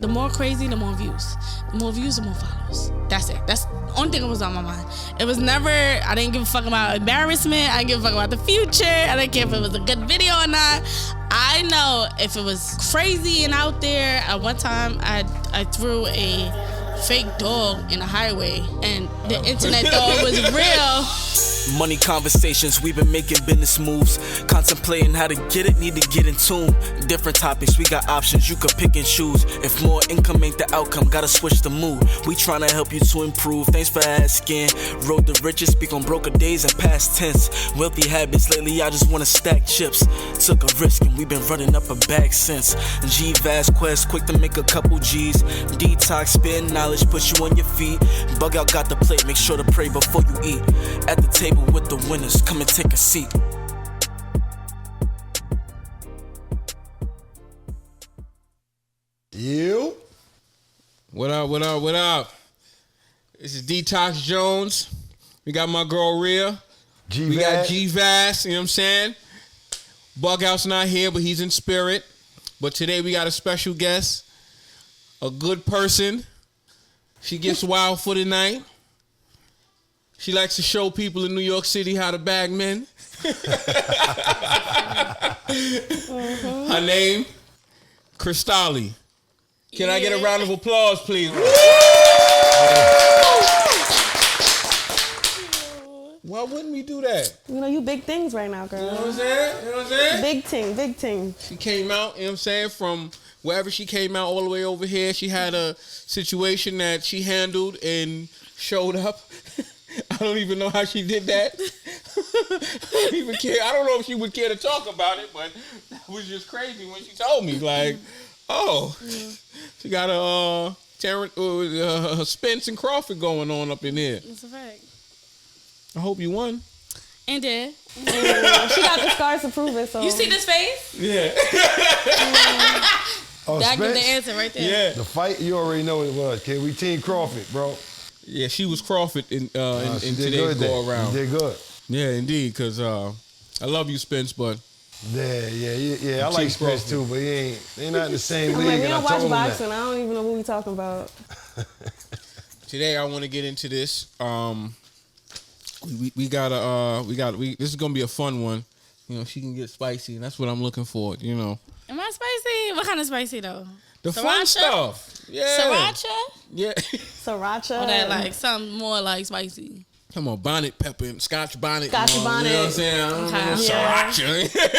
The more crazy, the more views. The more views, the more followers. That's it. That's the only thing that was on my mind. It was never, I didn't give a fuck about embarrassment. I didn't give a fuck about the future. I didn't care if it was a good video or not. I know if it was crazy and out there. At one time, I threw a fake dog in the highway, and the internet thought it was real. Money conversations, we've been making business moves. Contemplating how to get it, need to get in tune. Different topics, we got options, you could pick and choose. If more income ain't the outcome, gotta switch the mood. We tryna help you to improve, thanks for asking. Road to riches, speak on broker days and past tense. Wealthy habits, lately I just wanna stack chips. Took a risk and we've been running up a bag since. G-Vast Quest, quick to make a couple G's. Detox, spin knowledge, put you on your feet. Bug out, got the plate, make sure to pray before you eat. At the table with the winners, come and take a seat. You? What up, what up, what up? This is Detox Jones. We got my girl Rhea. We got G-Vast, you know what I'm saying? Bughouse not here, but he's in spirit. But today we got a special guest, a good person. She gets wild for the night. She likes to show people in New York City how to bag men. Her name, Krystaly. Can I get a round of applause, please? Why wouldn't we do that? You know, you big things right now, girl. You know what I'm saying? You know what I'm saying? Big ting, big ting. She came out, you know what I'm saying, from wherever she came out all the way over here. She had a situation that she handled and showed up. I don't even know how she did that. I don't even care. I don't know if she would care to talk about it, but that was just crazy when she told me. Like, oh, she got a Spence and Crawford going on up in there. That's a fact. I hope you won. And did. She got the scars to prove it, so. You see this face? Yeah. Oh, That give the Spence? answer right there. Yeah. The fight, you already know what it was, kid. We Team Crawford, bro. Yeah, she was Crawford in She did today's good go there. around. You did good. Yeah, indeed, because I love you, Spence, but Yeah. I like Spence too, but they not in the same I'm league. like, we and don't I told watch him boxing. that. I don't even know what we talking about. today I want to get into this. This is gonna be a fun one. You know, she can get spicy, and that's what I'm looking for. You know, Am I spicy? What kind of spicy though? the fun Sriracha? stuff. Yeah, Sriracha? Yeah. Sriracha. Or that like something more like spicy? Come on, bonnet pepper and Scotch bonnet. Scotchy and all, bonnet. You know what I'm saying? I don't know, Yeah. Sriracha. You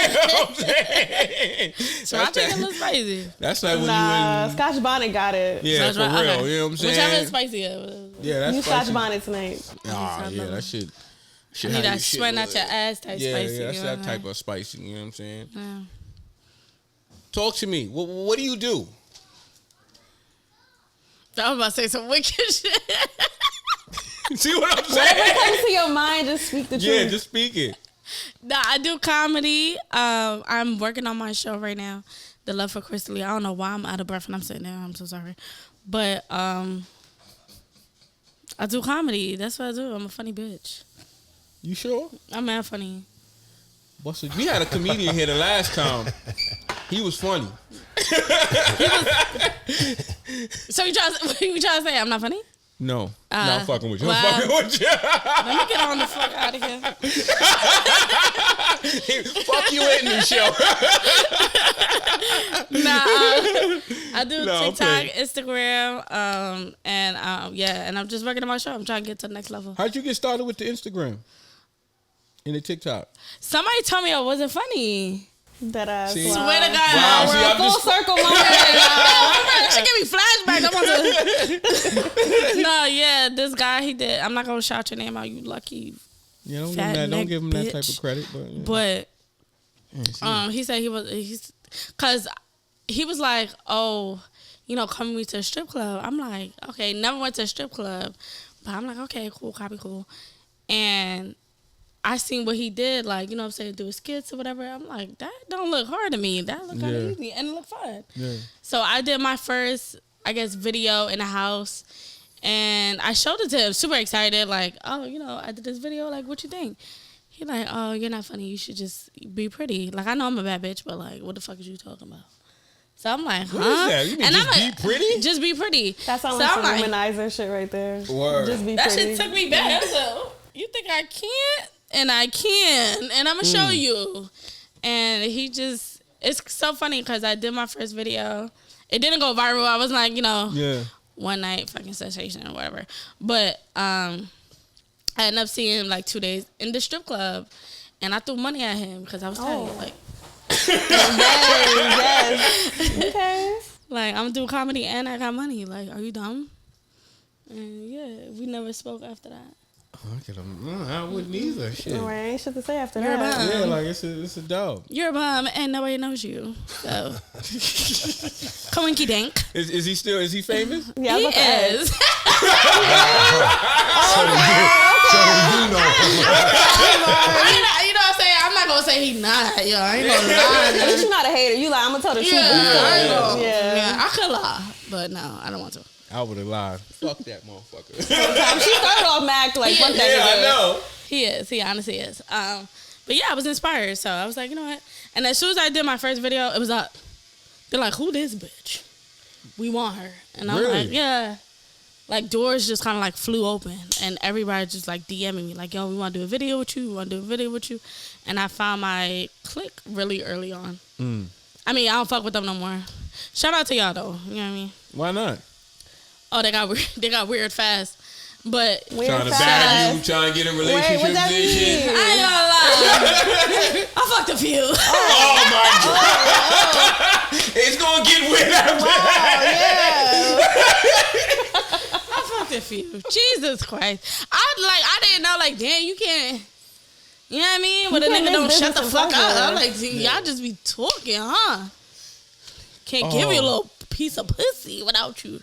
know what I'm saying? Sriracha can look spicy. That's like when Nah, you in. Scotch bonnet got it. Yeah, for real. Okay. You know what I'm saying? Whichever is spicier. Yeah, that's You spicy. Scotch bonnet tonight. Ah, yeah, that shit. I need that sweat out your ass type Yeah, spicy. yeah, that's you know that what type I mean? of spicy. You know what I'm saying? Yeah. Talk to me. What do you do? I was about to say some wicked shit. See what I'm Whatever saying? comes to your mind, just speak the truth. Yeah, just speak it. Nah, I do comedy. I'm working on my show right now, The Love of Krystaly. I don't know why I'm out of breath and I'm sitting there. I'm so sorry. But I do comedy. That's what I do. I'm a funny bitch. You sure? I'm mad funny. We had a comedian here the last time. He was funny. So you trying to say I'm not funny? No. I'm fucking with you. well, I'm fucking with you. Let me get on the fuck out of here. Fuck you in the show. I do TikTok, Instagram, and I'm just working on my show. I'm trying to get to the next level. How'd you get started with the Instagram and the TikTok? Somebody told me I wasn't funny. That ass. See? Wow. Swear to God. Wow, We're see, a I'm full just- circle moment. She give me flashbacks. No, yeah, this guy, he did. I'm not gonna shout your name out. You lucky. Yeah, don't Fat give him neck that type bitch. of credit. But He said because he was like, oh, come with me to a strip club. I'm like, okay, never went to a strip club, but I'm like, okay, cool, copy, cool. And I seen what he did, like, do his skits or whatever. I'm like, that don't look hard to me. That look kind of easy and it look fun. Yeah. So I did my first, video in the house, and I showed it to him, super excited, like, oh, I did this video, like, what you think? He like, oh, you're not funny. You should just be pretty. Like, I know I'm a bad bitch, but like, what the fuck is you talking about? So I'm like, huh? What is that? You mean just be pretty? Just be pretty. That sounds So like I'm some womanizer shit right there. Word. Just be that pretty. shit took me back. So you think I can't? And I can. And I'm going to show you. And he just, it's so funny because I did my first video. It didn't go viral. I was like, one night fucking sensation or whatever. But I ended up seeing him like 2 days in the strip club. And I threw money at him because I was tired. Like, yes. Okay. like, I'm doing comedy and I got money. Like, are you dumb? And yeah, we never spoke after that. I wouldn't either. Shit. All right, ain't shit to say after You're that. a bum. Yeah, like it's a dub. You're a bum and nobody knows you. So, coinky dink. Is he famous? Yeah, He I was about to ask. is. You know what I'm saying? I'm not gonna say he not. Yo, I ain't gonna lie. At least you're not a hater. You like, I'm gonna tell the truth. Yeah, I could lie, but no, I don't want to. I would have lied. Fuck that motherfucker. She started off mad like, fuck that Yeah, nigga. I know. He is. He honestly is. But yeah, I was inspired, so I was like, you know what? And as soon as I did my first video, it was up. They're like, who this bitch? We want her. And I'm Really? like, yeah. Like doors just kind of like flew open, and everybody just like DMing me, like, yo, we want to do a video with you. We want to do a video with you. And I found my clique really early on. I mean, I don't fuck with them no more. Shout out to y'all though. You know what I mean? Why not? Oh, they got weird fast. But Weird Trying to fast. bag you, trying to get in relationships what that and shit. mean? I ain't gonna lie. I fucked a few. Oh my god! It's gonna get weird after that. I fucked a few. Jesus Christ. I didn't know, like, damn, you can't. You know what I mean? But a can't nigga don't miss shut the business fuck and up. fuck I'm with. like, see, y'all just be talking, huh? Can't give you a little piece of pussy without you.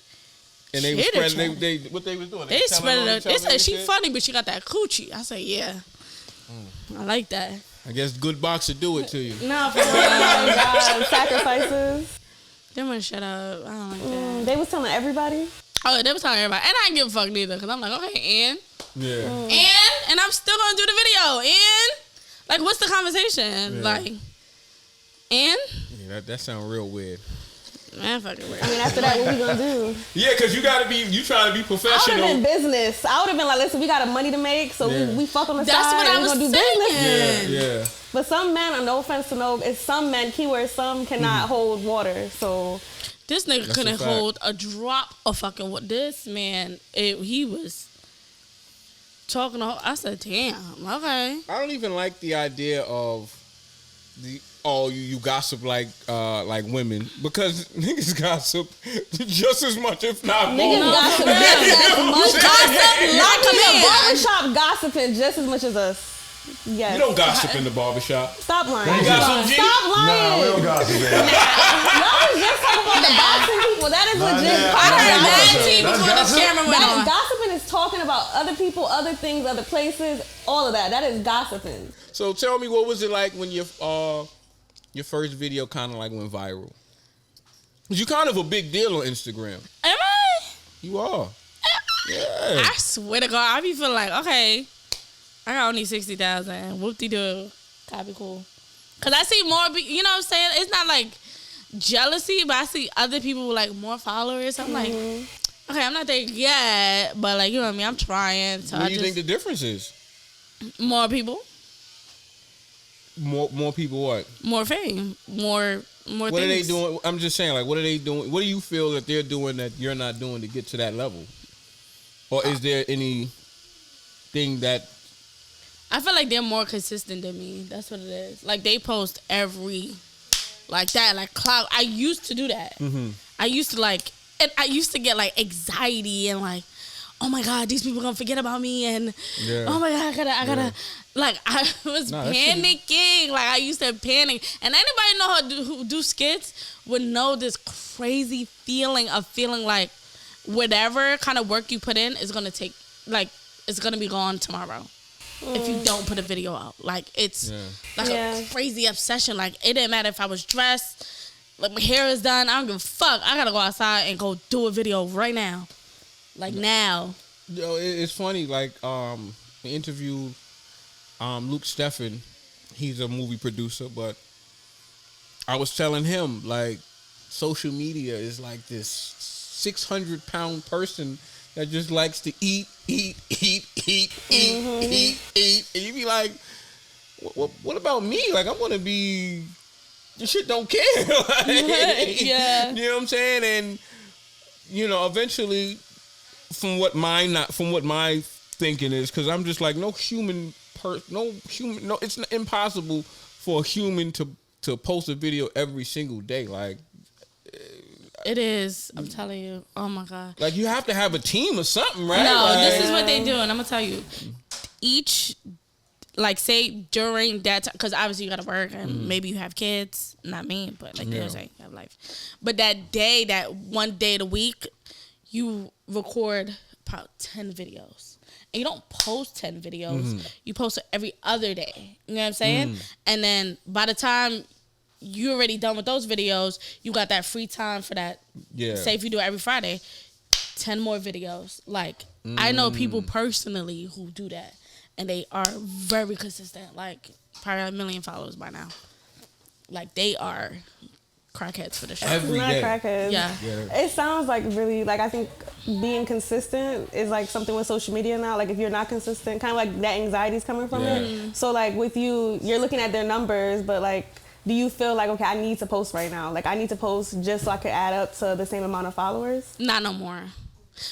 And they was Shit, spreading. They what they was doing? They telling spread on it. each They other said and she shit? funny, but she got that coochie. I said, yeah. I like that. I guess good boxer do it to you. No, for real. Oh, God. Sacrifices. Them one shut up. I don't like that. They was telling everybody. Oh, they was telling everybody. And I didn't give a fuck neither. Because I'm like, okay, and? Yeah. And I'm still going to do the video. And? Like, what's the conversation? Yeah. Like, and? Yeah, that sounds real weird. Man, fucking weird. I mean, after that, what we gonna do? Yeah, because you trying to be I would have professional. been business. I would have been like, listen, we got money to make, so we fuck on the That's side. what I and we was gonna do saying. business. Yeah. But some men, no offense to no, it's some men, keyword, some cannot hold water. So This nigga That's couldn't a fact. hold a drop of fucking what this man, he was talking. I said, damn, okay. I don't even like the idea of you gossip like women, because niggas gossip just as much, if not more. niggas gossip just as much. Gossip like a The man. barbershop gossiping just as much as us. Yes. You don't gossip in the barbershop. Stop lying. You gossip, G? Stop Nah, we lying. don't gossip, man. Y'all was just talking about the boxing people. That is legit. nah. I heard That's mad gossip. tea That's before this gossip? camera went That is on. gossiping is talking about other people, other things, other places, all of that. That is gossiping. So tell me, what was it like when your first video kind of like went viral? 'Cause you kind of a big deal on Instagram. Am I? You are. Yeah. I swear to God, I be feeling like, okay, I got only 60,000. Whoop-de-doo. Copy cool. Because I see more, you know what I'm saying? It's not like jealousy, but I see other people with like more followers. I'm like, okay, I'm not there yet, but like, you know what I mean? I'm trying. So What I do you think the difference is? more people, More people what? more fame, more What things. are they doing? I'm just saying, like, what are they doing? What do you feel that they're doing that you're not doing to get to that level? Or is there anything that... I feel like they're more consistent than me. That's what it is. Like, they post every, like that, like cloud. I used to do that. Mm-hmm. I used to I used to get like anxiety and like, oh my God, these people gonna forget about me, and oh my God, I gotta, like, I was panicking. Like, I used to panic. And anybody know who do skits would know this crazy feeling of feeling like whatever kind of work you put in is gonna take, like, it's gonna be gone tomorrow. If you don't put a video out. Like, it's like a crazy obsession. Like, it didn't matter if I was dressed, like my hair is done, I don't give a fuck. I gotta go outside and go do a video right now. Like, now. Yo, it's funny, like, we interviewed Luke Steffen. He's a movie producer, but I was telling him, like, social media is like this 600-pound person that just likes to eat. And you be like, what about me? Like, I want to be, this shit don't care. Like, Yeah. You know what I'm saying? And, you know, eventually, from what my thinking is, because I'm just like, it's impossible for a human to post a video every single day. Like, it is. I'm telling you. Oh my God. like, you have to have a team or something, right? No, like, this is what they do, and I'm gonna tell you. Each, like, say during that time, because obviously you gotta work, and maybe you have kids. Not me, but like you're saying, you have life. But that day, that one day of the week, you record about 10 videos. And you don't post 10 videos. You post it every other day. You know what I'm saying? And then by the time you're already done with those videos, you got that free time for that. Yeah. Say if you do it every Friday, 10 more videos. Like, I know people personally who do that. And they are very consistent. Like, probably 1 million followers by now. Like, they are crackheads for the show. Every Not day. crackheads. Yeah. It sounds like really, like, I think being consistent is like something with social media now. Like, if you're not consistent, kind of like that anxiety is coming from it. So like with you, you're looking at their numbers, but like, do you feel like, okay, I need to post right now? Like, I need to post just so I could add up to the same amount of followers? Not no more.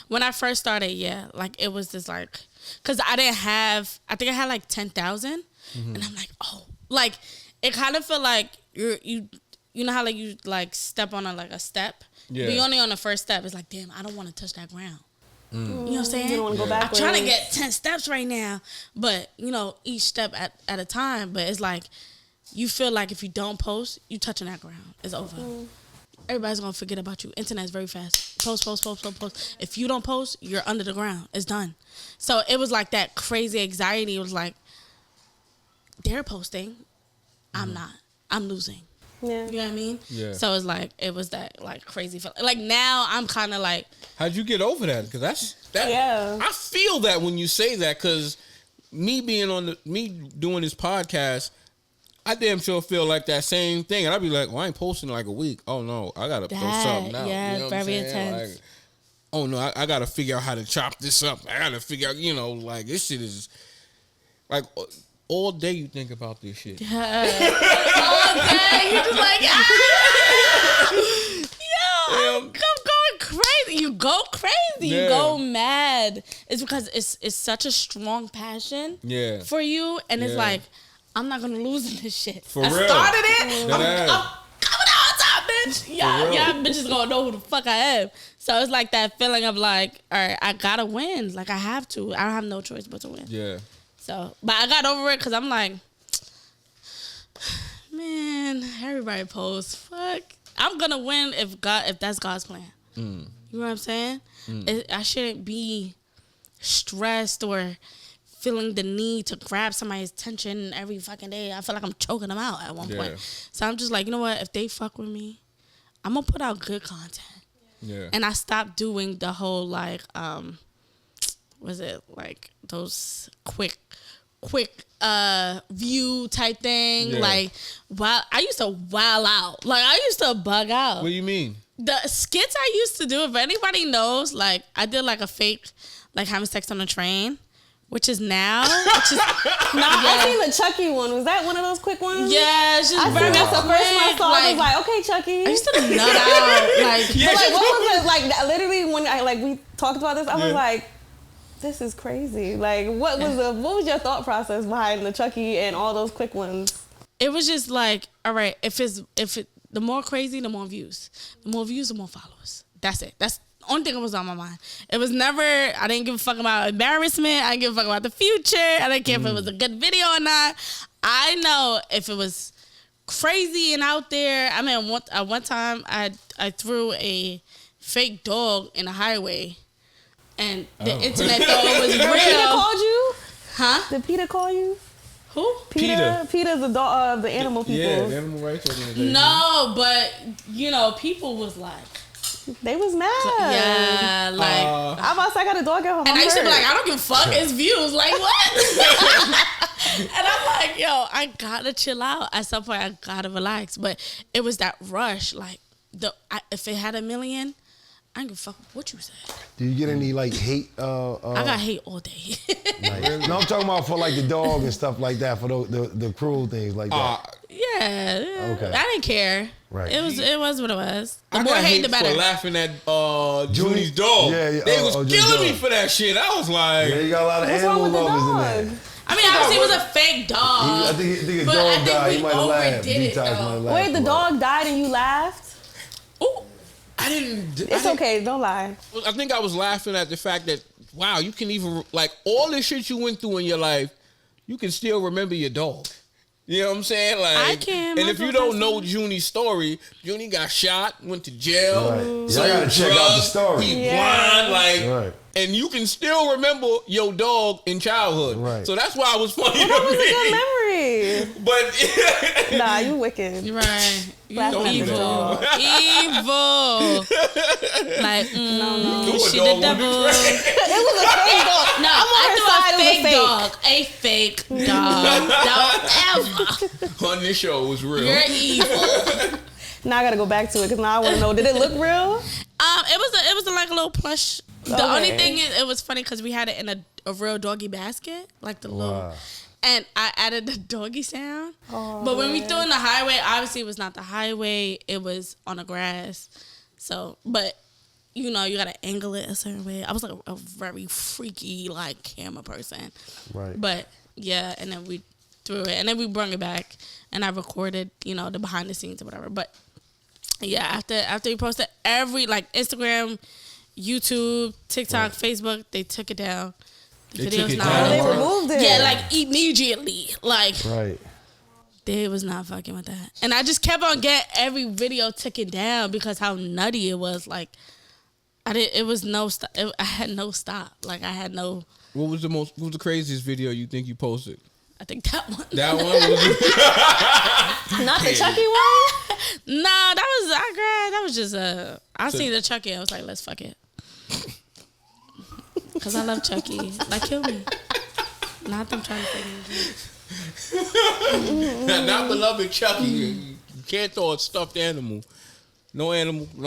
When I first started, yeah, like, it was this, like, because I think I had like 10,000, and I'm like, oh, like, it kind of feel like you know how, like, you, like, step on a step? Yeah. But you're only on the first step. It's like, damn, I don't want to touch that ground. You know what I'm saying? You don't want to go backwards. I'm trying to get 10 steps right now, but, you know, each step at a time. But it's like, you feel like if you don't post, you touching that ground. It's over. Everybody's going to forget about you. Internet's very fast. Post. If you don't post, you're under the ground. It's done. So it was like that crazy anxiety. It was like, they're posting. I'm not. I'm losing. Yeah. You know what I mean? Yeah. So it's like, it was that, like, crazy feeling. Like, now I'm kind of like, How'd you get over that? Because that. Yeah. I feel that when you say that, because me doing this podcast, I damn sure feel like that same thing. And I'd be like, well, I ain't posting in like a week. Oh, no, I got to post something now. yeah, you know what I'm very saying? intense. Like, oh, no, I got to figure out how to chop this up. I got to figure out, you know, like, this shit is, like, all day you think about this shit. all day, you're just like, yo, I'm going crazy. You go crazy. Yeah. You go mad. It's because it's such a strong passion for you. And it's like, I'm not going to lose in this shit. For I real. started it. That I'm coming out top, bitch. Y'all bitches going to know who the fuck I am. So it's like that feeling of like, all right, I got to win. Like, I have to. I don't have no choice but to win. Yeah. So, but I got over it because I'm like, man, everybody posts. Fuck, I'm gonna win if that's God's plan. You know what I'm saying? I shouldn't be stressed or feeling the need to grab somebody's attention every fucking day. I feel like I'm choking them out at one point. So I'm just like, you know what? If they fuck with me, I'm gonna put out good content. Yeah. And I stopped doing the whole like, was it like those quick view type thing? Yeah. Like, I used to wild out. Like, I used to bug out. What do you mean? The skits I used to do, if anybody knows, like, I did like a fake, like, having sex on a train, which is now. I seen the Chucky one. Was that one of those quick ones? Yeah, it's just I very seen that's the first one I quick. saw. I was like, okay, Chucky. I used to nut out. Like, But like, what was it? Like, literally, when we talked about this, I was like, this is crazy. Like, what was your thought process behind the Chucky and all those quick ones? It was just like, all right, the more crazy, the more views. The more views, the more followers. That's it. That's the only thing that was on my mind. It was never, I didn't give a fuck about embarrassment. I didn't give a fuck about the future. I didn't care if it was a good video or not. I know if it was crazy and out there. I mean, at one time, I threw a fake dog in a highway. And the internet thought it was real. Peter called you? Huh? Did Peter call you? Who? Peter. Peter's the dog of the animal people. Yeah, the animal rights organization. No, but, you know, people was like. They was mad. Yeah, like. I'm about to say I got a dog at home. And I used to be like, I don't give a fuck. It's views. Like, what? And I'm like, yo, I gotta chill out. At some point, I gotta relax. But it was that rush. Like, if it had 1 million, I don't give a fuck what you said. Do you get any like hate? I got hate all day. Like, no, I'm talking about for like the dog and stuff like that, for the cruel things like that. Yeah. Okay. I didn't care. Right. It was what it was. The I more got hate, hate the better. for laughing at Junie's dog. Yeah, yeah. They was killing me dog. for that shit. I was like, Yeah, you got a lot of What's wrong animal with the lovers in dog? there. I mean, obviously it was a fake dog. I think his But I dog think died. we He might have laughed. overdid it, Detox might have though. laughed. Wait, the about dog died and you laughed? Ooh. I didn't. It's okay, don't lie. I think I was laughing at the fact that, wow, you can even, like, all the shit you went through in your life, you can still remember your dog. You know what I'm saying? Like, I can. and if you don't know Junie's story, Junie got shot, went to jail, Right. sold Y'all gotta check out the drugs, story. he Yeah. blind, like, Right. and you can still remember your dog in childhood. Right. So that's why it was funny That to was a good me. memory. But Nah, you wicked. Right. You Laughing at the evil. dog. Evil. Like, You a she dog the on the devil. train. It was a fake dog. No, I'm on her side, I it was threw a fake dog. Don't ever. On this show, it was real. You're evil. Now I gotta go back to it because now I want to know. Did it look real? It was like a little plush. The Okay. only thing is, it was funny because we had it in a real doggy basket, like the little. And I added the doggy sound. Oh, but when we threw in the highway, obviously it was not the highway. It was on the grass. So, but you know, you gotta angle it a certain way. I was like a very freaky like camera person. Right. But yeah, and then we threw it, and then we brought it back, and I recorded, you know, the behind the scenes or whatever. But yeah, after we posted every like Instagram, YouTube, TikTok, Facebook, they took it down. They Video's took it not down. Oh, they on. removed it. Yeah, like immediately. Like Right. they was not fucking with that. And I just kept on getting every video taken down because how nutty it was. Like it was no stop. I had no stop. Like I had no. What was the craziest video you think you posted? I think that one. That one? Was Not the Chucky one. Nah, that was just I seen the Chucky. I was like, let's fuck it. Cause I love Chucky. Like kill me. Not them trying to fuck me. Not beloved Chucky. You can't throw a stuffed animal. No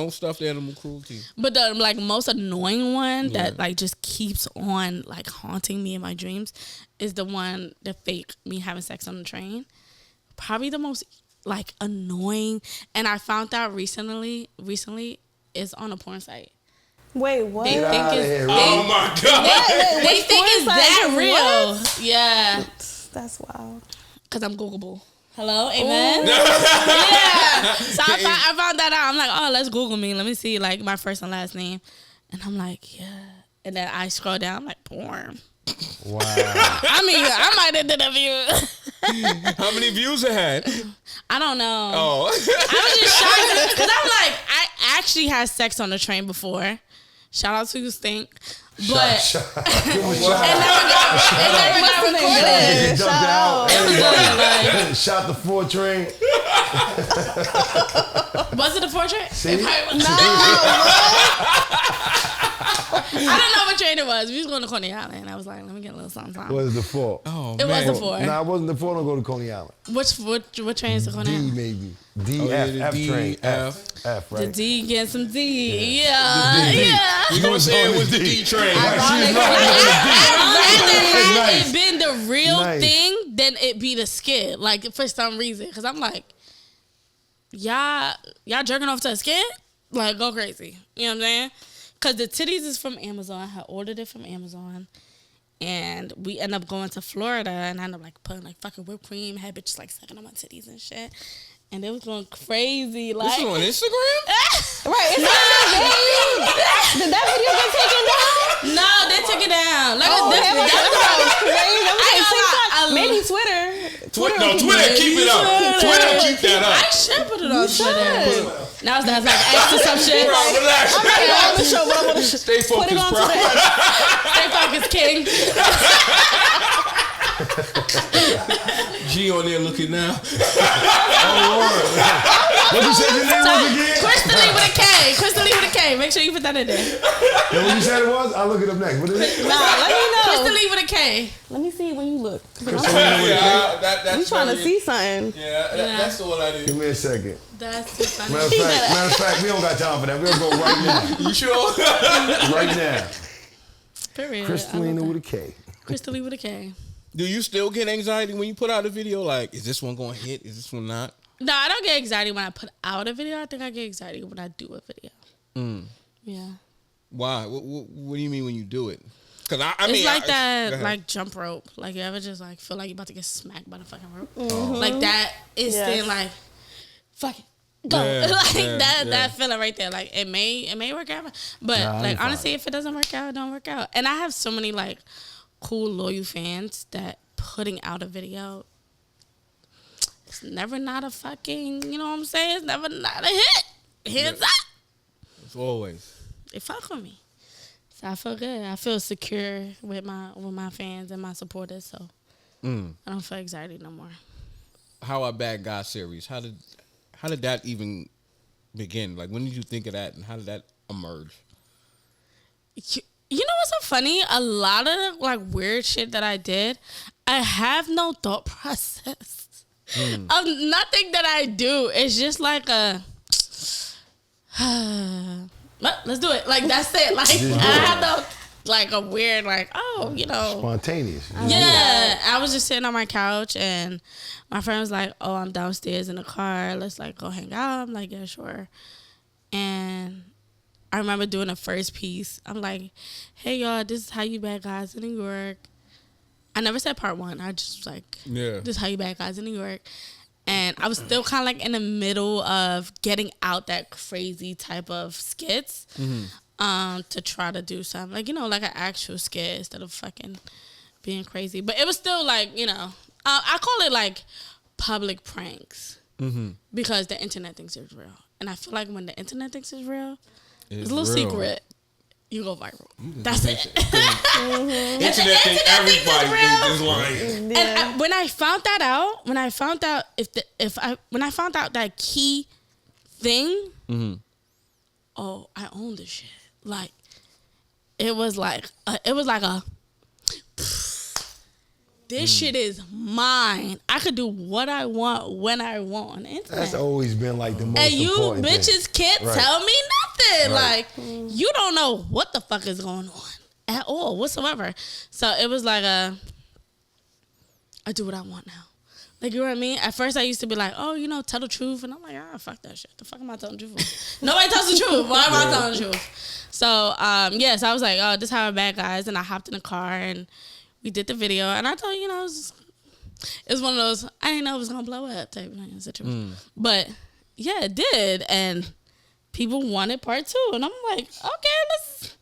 stuffed animal cruelty. But the like most annoying one that like just keeps on like haunting me in my dreams is the one that fake me having sex on the train. Probably the most like annoying, and I found out recently is on a porn site. Wait, what? They Get think outta it's here, Oh Rick. my God. they think it's porn that site? real. What? Yeah, That's wild. cause I'm Googleable. Hello, amen. Yeah. So I found that out. I'm like, oh, let's Google me. Let me see like my first and last name, and I'm like, yeah. And then I scroll down, I'm like, porn. Wow. I mean, I might have did a view. How many views it had? I don't know. Oh. I was just shocked because I'm like, I actually had sex on the train before. Shout out to you, Stink. But Shot. it never got recorded. He dumped out. It was Everybody. Shot the 4 train. Was it a portrait? See? It probably was. I don't know what train it was. We was going to Coney Island. I was like, let me get a little something. Was the 4? Oh, It was man. the 4. Nah, it wasn't the 4. Don't go to Coney Island. What train is to Coney D Island? maybe. D, Oh, yeah, F, the F D, train. F. F, right? The D, get some D. Yeah. The D. Yeah. You gonna say it was the D. D train? I'd rather Nice. it been the real Nice. thing than it be the skit. Like for some reason, because I'm like, y'all jerking off to a skit? Like go crazy. You know what I'm saying? Because the titties is from Amazon. I ordered it from Amazon, and we end up going to Florida, and I end up like putting like fucking whipped cream, had bitches like sucking on my titties and shit. And they was going crazy. Like This is on Instagram? Right. Did that video get taken down? No, they took it down. Like Oh, this, that was crazy. That was I like ain't TikTok. gonna lie, Maybe Twitter. Twitter, keep it up. Twitter, keep that I up. should put it on Twitter. Now it's like extra some shit. Bro, relax. I'm not on the show, but I'm gonna Stay put it focused, on bro. Twitter. Stay focused, King. G on there looking now. What you said your name was again? Krystaly with a K. Krystaly with a K. Make sure you put that in there. Yeah, what you said it was? I'll look it up next. What is it? Nah, let me know. Krystaly with a K. Let me see when you look. That's You trying to see something? Yeah, that's all I do. Give me a second. That's too funny. Matter of fact, we don't got time for that. We'll go right now. You sure? Right now. Period. Krystalina with a K. Krystaly with a K. Do you still get anxiety when you put out a video? Like, is this one going to hit? Is this one not? No, I don't get anxiety when I put out a video. I think I get anxiety when I do a video. Yeah. Why? What do you mean when you do it? Because I mean, it's like that, like jump rope. Like you ever just like feel like you're about to get smacked by the fucking rope. Like that instant, like fuck it, go. That feeling right there. Like it may work out, but like honestly, if it doesn't work out, it don't work out. And I have so many like cool loyal fans that putting out a video, it's never not a fucking, you know what I'm saying? It's never not a hit. Hands up. It's always. They fuck with me. So I feel good. I feel secure with my fans and my supporters. So I don't feel anxiety no more. How Our Bad Guy series? How did that even begin? Like when did you think of that, and how did that emerge? You know what's so funny? A lot of like weird shit that I did, I have no thought process of nothing that I do. It's just like a. Let's do it. Like that's it. Like I had no like a weird like Spontaneous. Yeah, I was just sitting on my couch and my friend was like, "Oh, I'm downstairs in the car. Let's like go hang out." I'm like, "Yeah, sure." And I remember doing the first piece. I'm like, "Hey y'all, this is how you bad guys in New York." I never said part one. I just was like, "This is how you bad guys in New York." And I was still kind of like in the middle of getting out that crazy type of skits to try to do something. Like, like an actual skit instead of fucking being crazy. But it was still like, I call it like public pranks because the internet thinks it's real. And I feel like when the internet thinks it's real, it's a little secret. You go viral. That's it. Internet think everybody thinks it's lying. And when I found that out, when I found out that key thing, I own this shit. Like it was like this shit is mine. I could do what I want when I want on the internet. That's always been like the most and you important bitches thing. can't tell me nothing. Like you don't know what the fuck is going on at all whatsoever. So it was like I do what I want now. Like, you know what I mean? At first I used to be like, oh, tell the truth. And I'm like, fuck that shit. The fuck am I telling the truth? Nobody tells the truth. Why am I telling the truth? So, so I was like, oh, this is How Our Bad Guys. And I hopped in the car and we did the video. And I thought, it was one of those, I didn't know it was going to blow up type of situation. But, yeah, it did. And people wanted part two. And I'm like, okay, let's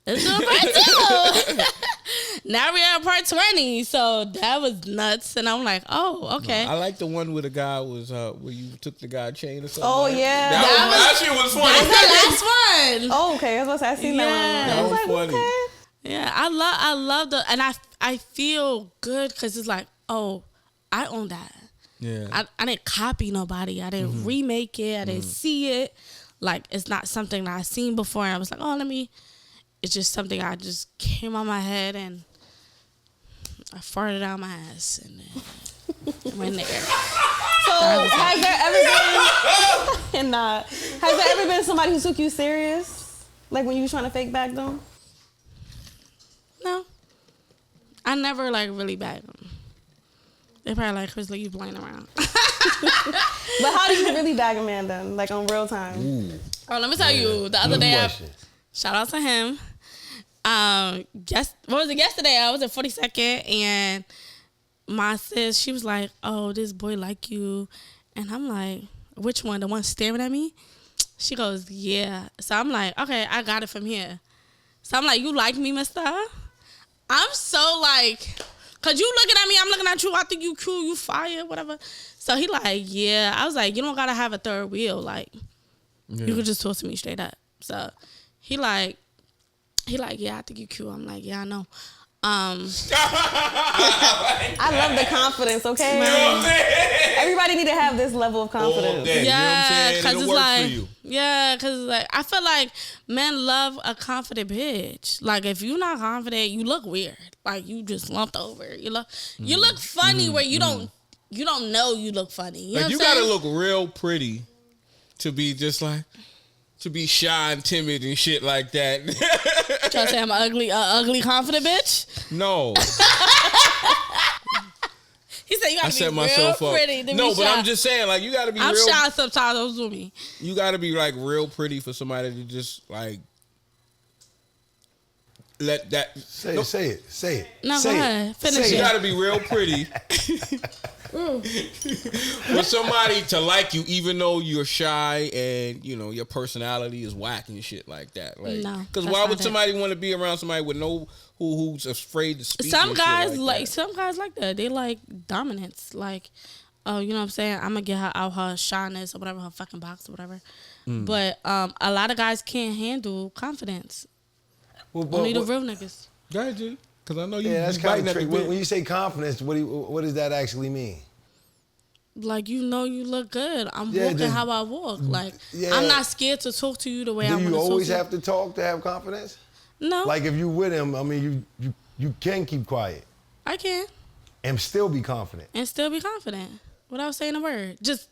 do part two. Now we're at part 20. So that was nuts. And I'm like, oh, okay. I like the one where the guy was, where you took the guy chain or something. Oh, yeah. That shit was funny. That's the last one. Oh, okay. I was about to say, I seen that one. That was funny. Okay. Yeah, I love the, and I feel good because it's like, oh, I own that. Yeah. I didn't copy nobody. I didn't remake it. I didn't see it. Like, it's not something that I seen before. And I was like, oh, it's just something I just came on my head and I farted out my ass and then it went in the air. So has there ever been somebody who took you serious? Like when you was trying to fake back them? No. I never really bagged them. They probably like, Krystaly, you playing around. But how do you really bag a man then? Like on real time? Ooh. Oh, let me tell you, the other day, shout out to him. Yesterday I was at 42nd and my sis, she was like, oh, this boy like you. And I'm like, which one? The one staring at me? She goes, yeah. So I'm like, okay, I got it from here. So I'm like, you like me, mister? I'm so like, cause you looking at me, I'm looking at you, I think you cool, you fire, whatever. So he like, yeah. I was like, you don't gotta have a third wheel. Like, you could just talk to me straight up. So he like, yeah, I think you cute. I'm like, yeah, I know. I love the confidence, okay? You know what I'm saying? Everybody need to have this level of confidence. All day, Yeah, you know what I'm saying? It'll it's work like, for you. yeah, because like I feel like men love a confident bitch. Like if you're not confident, you look weird. Like you just lumped over. You look funny where you don't know you look funny. You know Like you what I'm gotta saying? look real pretty to be just like to be shy and timid and shit like that. Trying to say I'm an ugly confident bitch. No. He said you I gotta set be myself real up. pretty to No, be but shy. I'm just saying, like, you gotta be I'm real. shy sometimes. Don't do me. You gotta be like real pretty for somebody to just like let that. Say No, it. Say it. No, say go ahead. It. Finish Say You it. gotta be real pretty for somebody to like you, even though you're shy and you know your personality is whack and shit like that. Like, No, because that's why not would it. somebody want to be around somebody with who's afraid to speak? Some and shit guys like some guys like that. They like dominance. Like, oh, you know what I'm saying? I'm gonna get her out her shyness or whatever, her fucking box or whatever. But a lot of guys can't handle confidence. Only the real niggas. Go ahead, G. Because I know you. Yeah, that's you kind biting of at the tricky. bit. When you say confidence, what does that actually mean? Like, you know you look good. I'm Yeah, walking just- how I walk. Like, Yeah. I'm not scared to talk to you the way I Do want to you talk always to you. have to talk to have confidence? No, Like if you with him, I mean, you can keep quiet I can. and still be confident. And still be confident without saying a word. Just,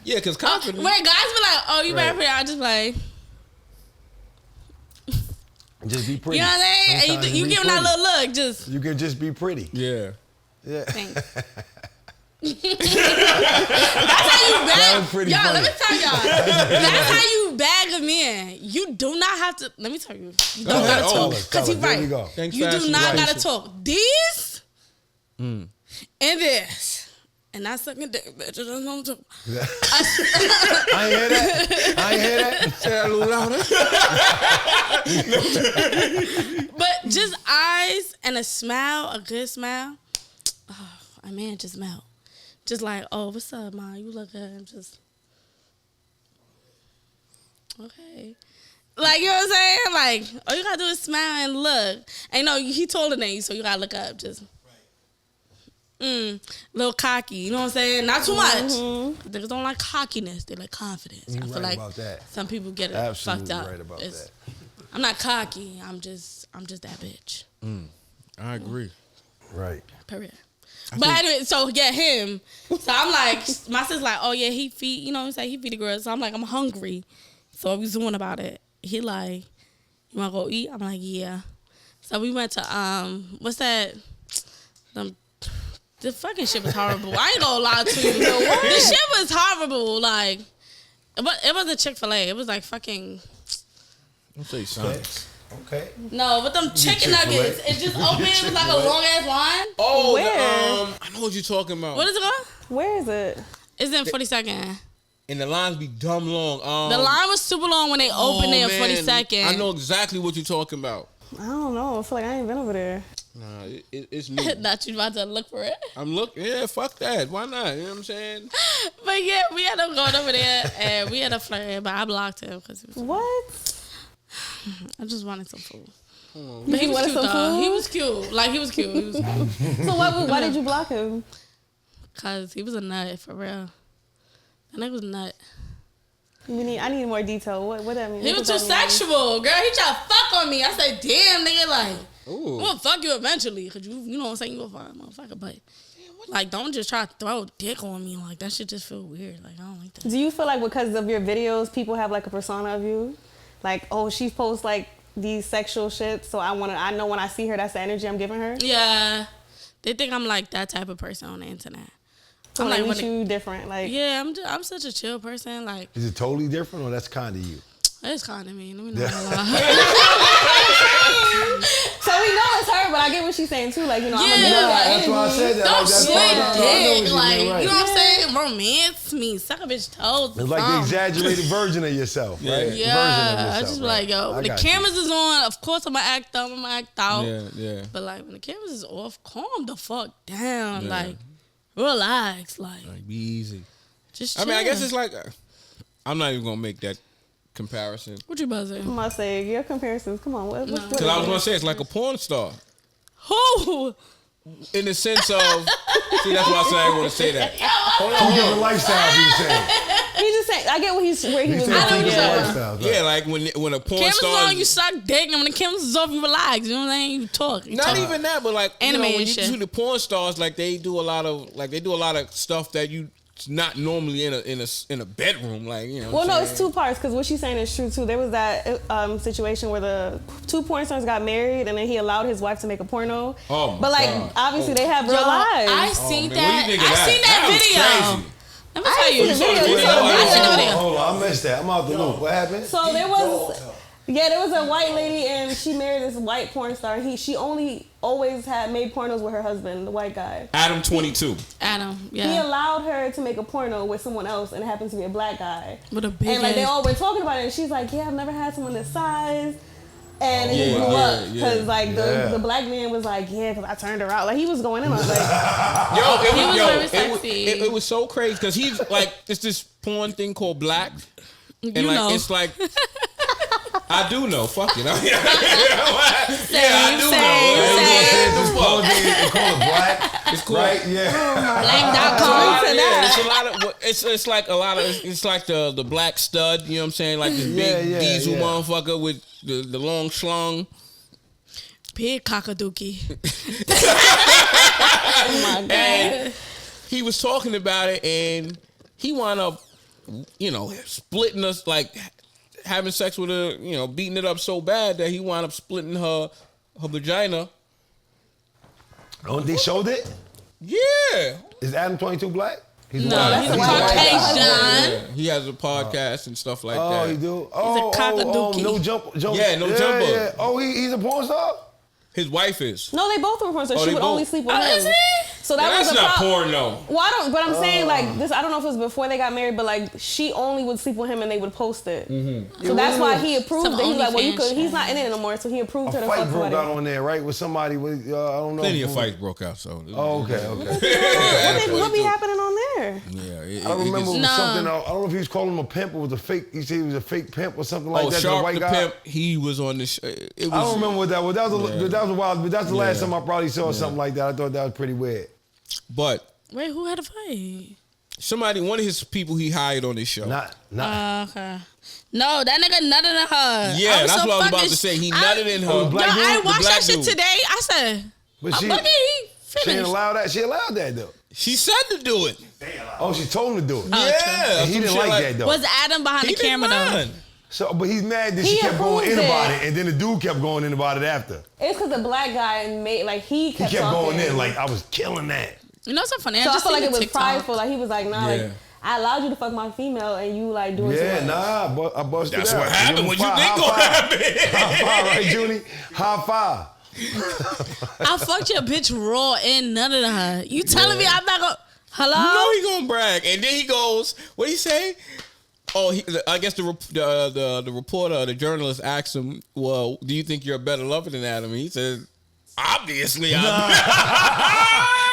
Yeah, because confidence. wait, guys be like, oh, you better Right. pretty. I just be like, Just be pretty. you know what I'm saying? And Sometimes you be give them that pretty. little look. Just, You can just be pretty. Yeah. Yeah. thanks. That's how you That bag. was pretty Y'all, funny. let me tell y'all. That's how you bag a man. You do not have to. Let me tell you. You don't ahead. gotta Oh, talk. Tell us, Because tell he's us. There right. we go. Thanks You for do asking not the gotta question. talk. These and this. And that's sucking dick, bitch. I don't know. I ain't hear that. I ain't hear that. Say that a little louder. But just eyes and a smile, a good smile. Oh, a man just melt. Just like, oh, what's up, ma? You look good. I'm just okay. Like, you know what I'm saying? Like, all you gotta do is smile and look. And you know, he taller than you, so you gotta look up. Just little cocky. You know what I'm saying? Not too much. Niggas don't like cockiness. They like confidence. You're I feel right like about that. some people get it Absolutely fucked up. right about that. I'm not cocky. I'm just that bitch. I agree. Right. Period. But anyway, so yeah, him. So I'm like, my sister's like, oh yeah, he feed, you know what I'm saying? He feed the girls. So I'm like, I'm hungry. So we was doing about it. He like, you wanna go eat? I'm like, yeah. So we went to what's that? The fucking shit was horrible. I ain't gonna lie to you. The shit was horrible. Like, it wasn't Chick-fil-A. It was like fucking. Don't say science. Okay. No, with them chicken Chick-fil-A. nuggets. It just opened. It was like a long ass line. Oh, Where? I know what you're talking about. What is it called? Where is it? It's in 42nd. And the lines be dumb long. The line was super long when they opened it in 42nd. I know exactly what you're talking about. I don't know. I feel like I ain't been over there. Nah, it's new. Not you about to look for it. I'm looking. Yeah, fuck that. Why not? You know what I'm saying? But yeah, we had him going over there and we had a flirt, but I blocked him because What? I just wanted some food. You But he was wanted cute some though. food? He was cute. Like, he was cute. He was cute. So why did you block him? Because he was a nut, for real. That nigga was a nut. I need more detail. What that mean? He What was does too that mean? sexual, girl. He tried to fuck on me. I said, damn, nigga, like, Ooh. I'm gonna fuck you eventually. Because you know what I'm saying? You a fine motherfucker. But, like, don't just try to throw dick on me. Like, that shit just feel weird. Like, I don't like that. Do you feel like because of your videos, people have like a persona of you? Like, oh, she posts like these sexual shit, so I know when I see her, that's the energy I'm giving her. Yeah. They think I'm like that type of person on the internet. So I'm like, like, meet you different. Like, yeah, I'm such a chill person. Like, Is it totally different or that's kind of you? it's kind of me. Let me not lie. so we know it's her, but I get what she's saying too. Like, you know, I'm Yeah, gonna give her that that's why I energy. said that. Don't Like, that's slick why I know what dick. you Like, mean, right. you know what I'm saying? Romance me. Suck a bitch toes. It's like the exaggerated version of yourself, right? Version of Yeah. I yourself, just be right? like, yo, I when the got you. cameras is on, of course I'm going to act up. I'm going to act out. Yeah. But, like, when the cameras is off, calm the fuck down. Yeah. Like, relax. Like, Like, be easy. just I chill. mean, I guess it's like, I'm not even gonna make that comparison. What you about to say? I'm about to say your comparisons. Come on, what Because I was gonna say it's like a porn star. Who? In the sense of, see, that's why I said I didn't want to say that. Two different lifestyles, he's saying. He's just saying. I get where he was. He's saying two different lifestyles. Right? Yeah, like when a porn Cameras star. on, you suck dick, and when the cameras is off, you relax. You know what I'm saying? You talk. Not even that, but like Anime when and you shit. see the porn stars, like they do a lot of stuff that you not normally in a bedroom, like you know. Well, no, it's two parts because what she's saying is true too. There was that situation where the two porn stars got married, and then he allowed his wife to make a porno. Oh, my but like God. obviously they have real lives. I seen man, that. what do you think of I that? seen that That was video. crazy. Let me tell you. I seen the video. I seen the video. Hold on, I missed that. I'm out the loop. What happened? So there was, there was a white lady and she married this white porn star. She only always had made pornos with her husband, the white guy. Adam 22. Adam, He yeah. allowed her to make a porno with someone else, and it happens to be a black guy. With a big And like they ass- all been talking about it, and she's like, "Yeah, I've never had someone this size." And it Yeah, just blew up yeah, because like yeah. the black man was like, "Yeah," because I turned her out. Like he was going in. I was like, He was very sexy. It was so crazy because he's like, it's this porn thing called Black. And You like know. it's like I do know. Fuck it. I do Same. know. They call it black. It's cool. Right? Yeah. Black.com. It's a lot of it's like a lot of it's like the black stud, you know what I'm saying? Like this big diesel motherfucker with the long schlong. Big cockadookie. "Oh my god!" And he was talking about it and he wound up, you know, splitting us, like having sex with her, you know, beating it up so bad that he wound up splitting her vagina. Oh, they showed it? Yeah. Is Adam 22 black? He's No, white. he's a white guy. Caucasian. Yeah. He has a podcast and stuff like Oh, that. he do? Oh, cockadookie. no jump. Yeah, no jumper. Yeah. Oh, he's a porn star? His wife is. No, they both were porn stars. Oh, She they would both- only sleep with Oh, him. is it? So that was That's a not problem. porn though. Well, I don't. But I'm saying like this. I don't know if it was before they got married, but like she only would sleep with him and they would post it. So that's why he approved Some it. He's like, well, you OnlyFans could. He's shit. not in it anymore, so he approved her A to fight fuck broke somebody. out on there, right? With somebody with, I don't know. Plenty of who. fights broke out, so. Oh, okay. What be happening on there? Yeah, I don't remember No. something. I don't know if he was calling him a pimp or was a fake. He said he was a fake pimp or something like that. The Sharp white the guy. Pimp, he was on the show. It was, I don't remember what that was. That was a while. But that's the last Yeah. time I probably saw something like that. I thought that was pretty weird. But Wait, who had a fight? one of his people he hired on this show. Not. Okay. No, that nigga nutted in her. Yeah, I was that's so what I was about fucking to say. He I- nutted in her. Oh, the Yo, black dude? I The watched black that shit dude. today. I said, But she look at he didn't finished. allow that. She allowed that though. She said to do it. Oh, she told him to do it. Yeah, And he some didn't shit like that though. Was Adam behind He the camera didn't though? mind. So, but he's mad that He she kept going in approved about it. it, and then the dude kept going in about it after. It's because the black guy made like he He kept kept talking. going in like I was killing that. You know what's so funny? So I just feel like seen it was the TikTok. prideful. Like he was like, nah, Yeah. like I allowed you to fuck my female and you like doing too Yeah, much. nah, but I busted That's out. what happened. Give him What you five. think High gonna five. happen? High five, right, Junie? High five. I fucked your bitch raw and none of her. You telling me I'm not gonna? Hello? You know he gonna brag, and then he goes, "What he say?" Oh, I guess the reporter, the journalist asked him, "Well, do you think you're a better lover than Adam?" And he said, "Obviously, I'm."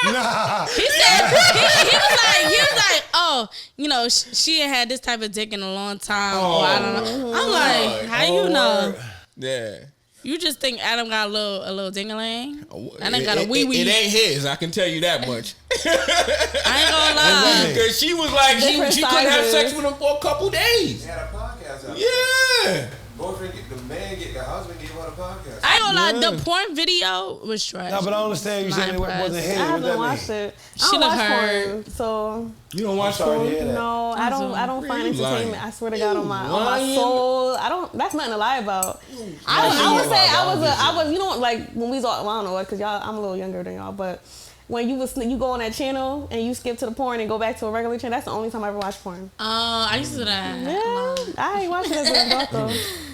Nah. He said he was like, oh, you know, she ain't had this type of dick in a long time. Or I don't know. I'm like, how you know? Yeah. You just think Adam got a little ding-a-ling? And I got a It wee-wee. ain't his. I can tell you that much. I ain't gonna lie. Because she was like, she Different couldn't have sizes. sex with him for a couple days. They had a podcast out. Yeah. Boyfriend, the husband gave out a podcast. I ain't gonna lie. The porn video was trash. No, but I don't understand you saying it Not wasn't impressed. his. I What haven't that watched mean? it. I She don't look watch hurt. porn, so You don't watch sorry to porn? hear that. no, I don't find You entertainment. lying. I swear to God on my lying. soul. I don't. That's nothing to lie about. I would say I was. You know, like when we was all. Well, I don't know what, because y'all. I'm a little younger than y'all, but. When you go on that channel and you skip to the porn and go back to a regular channel, that's the only time I ever watched porn. I used to do that. Yeah, I ain't watching that as an adult though.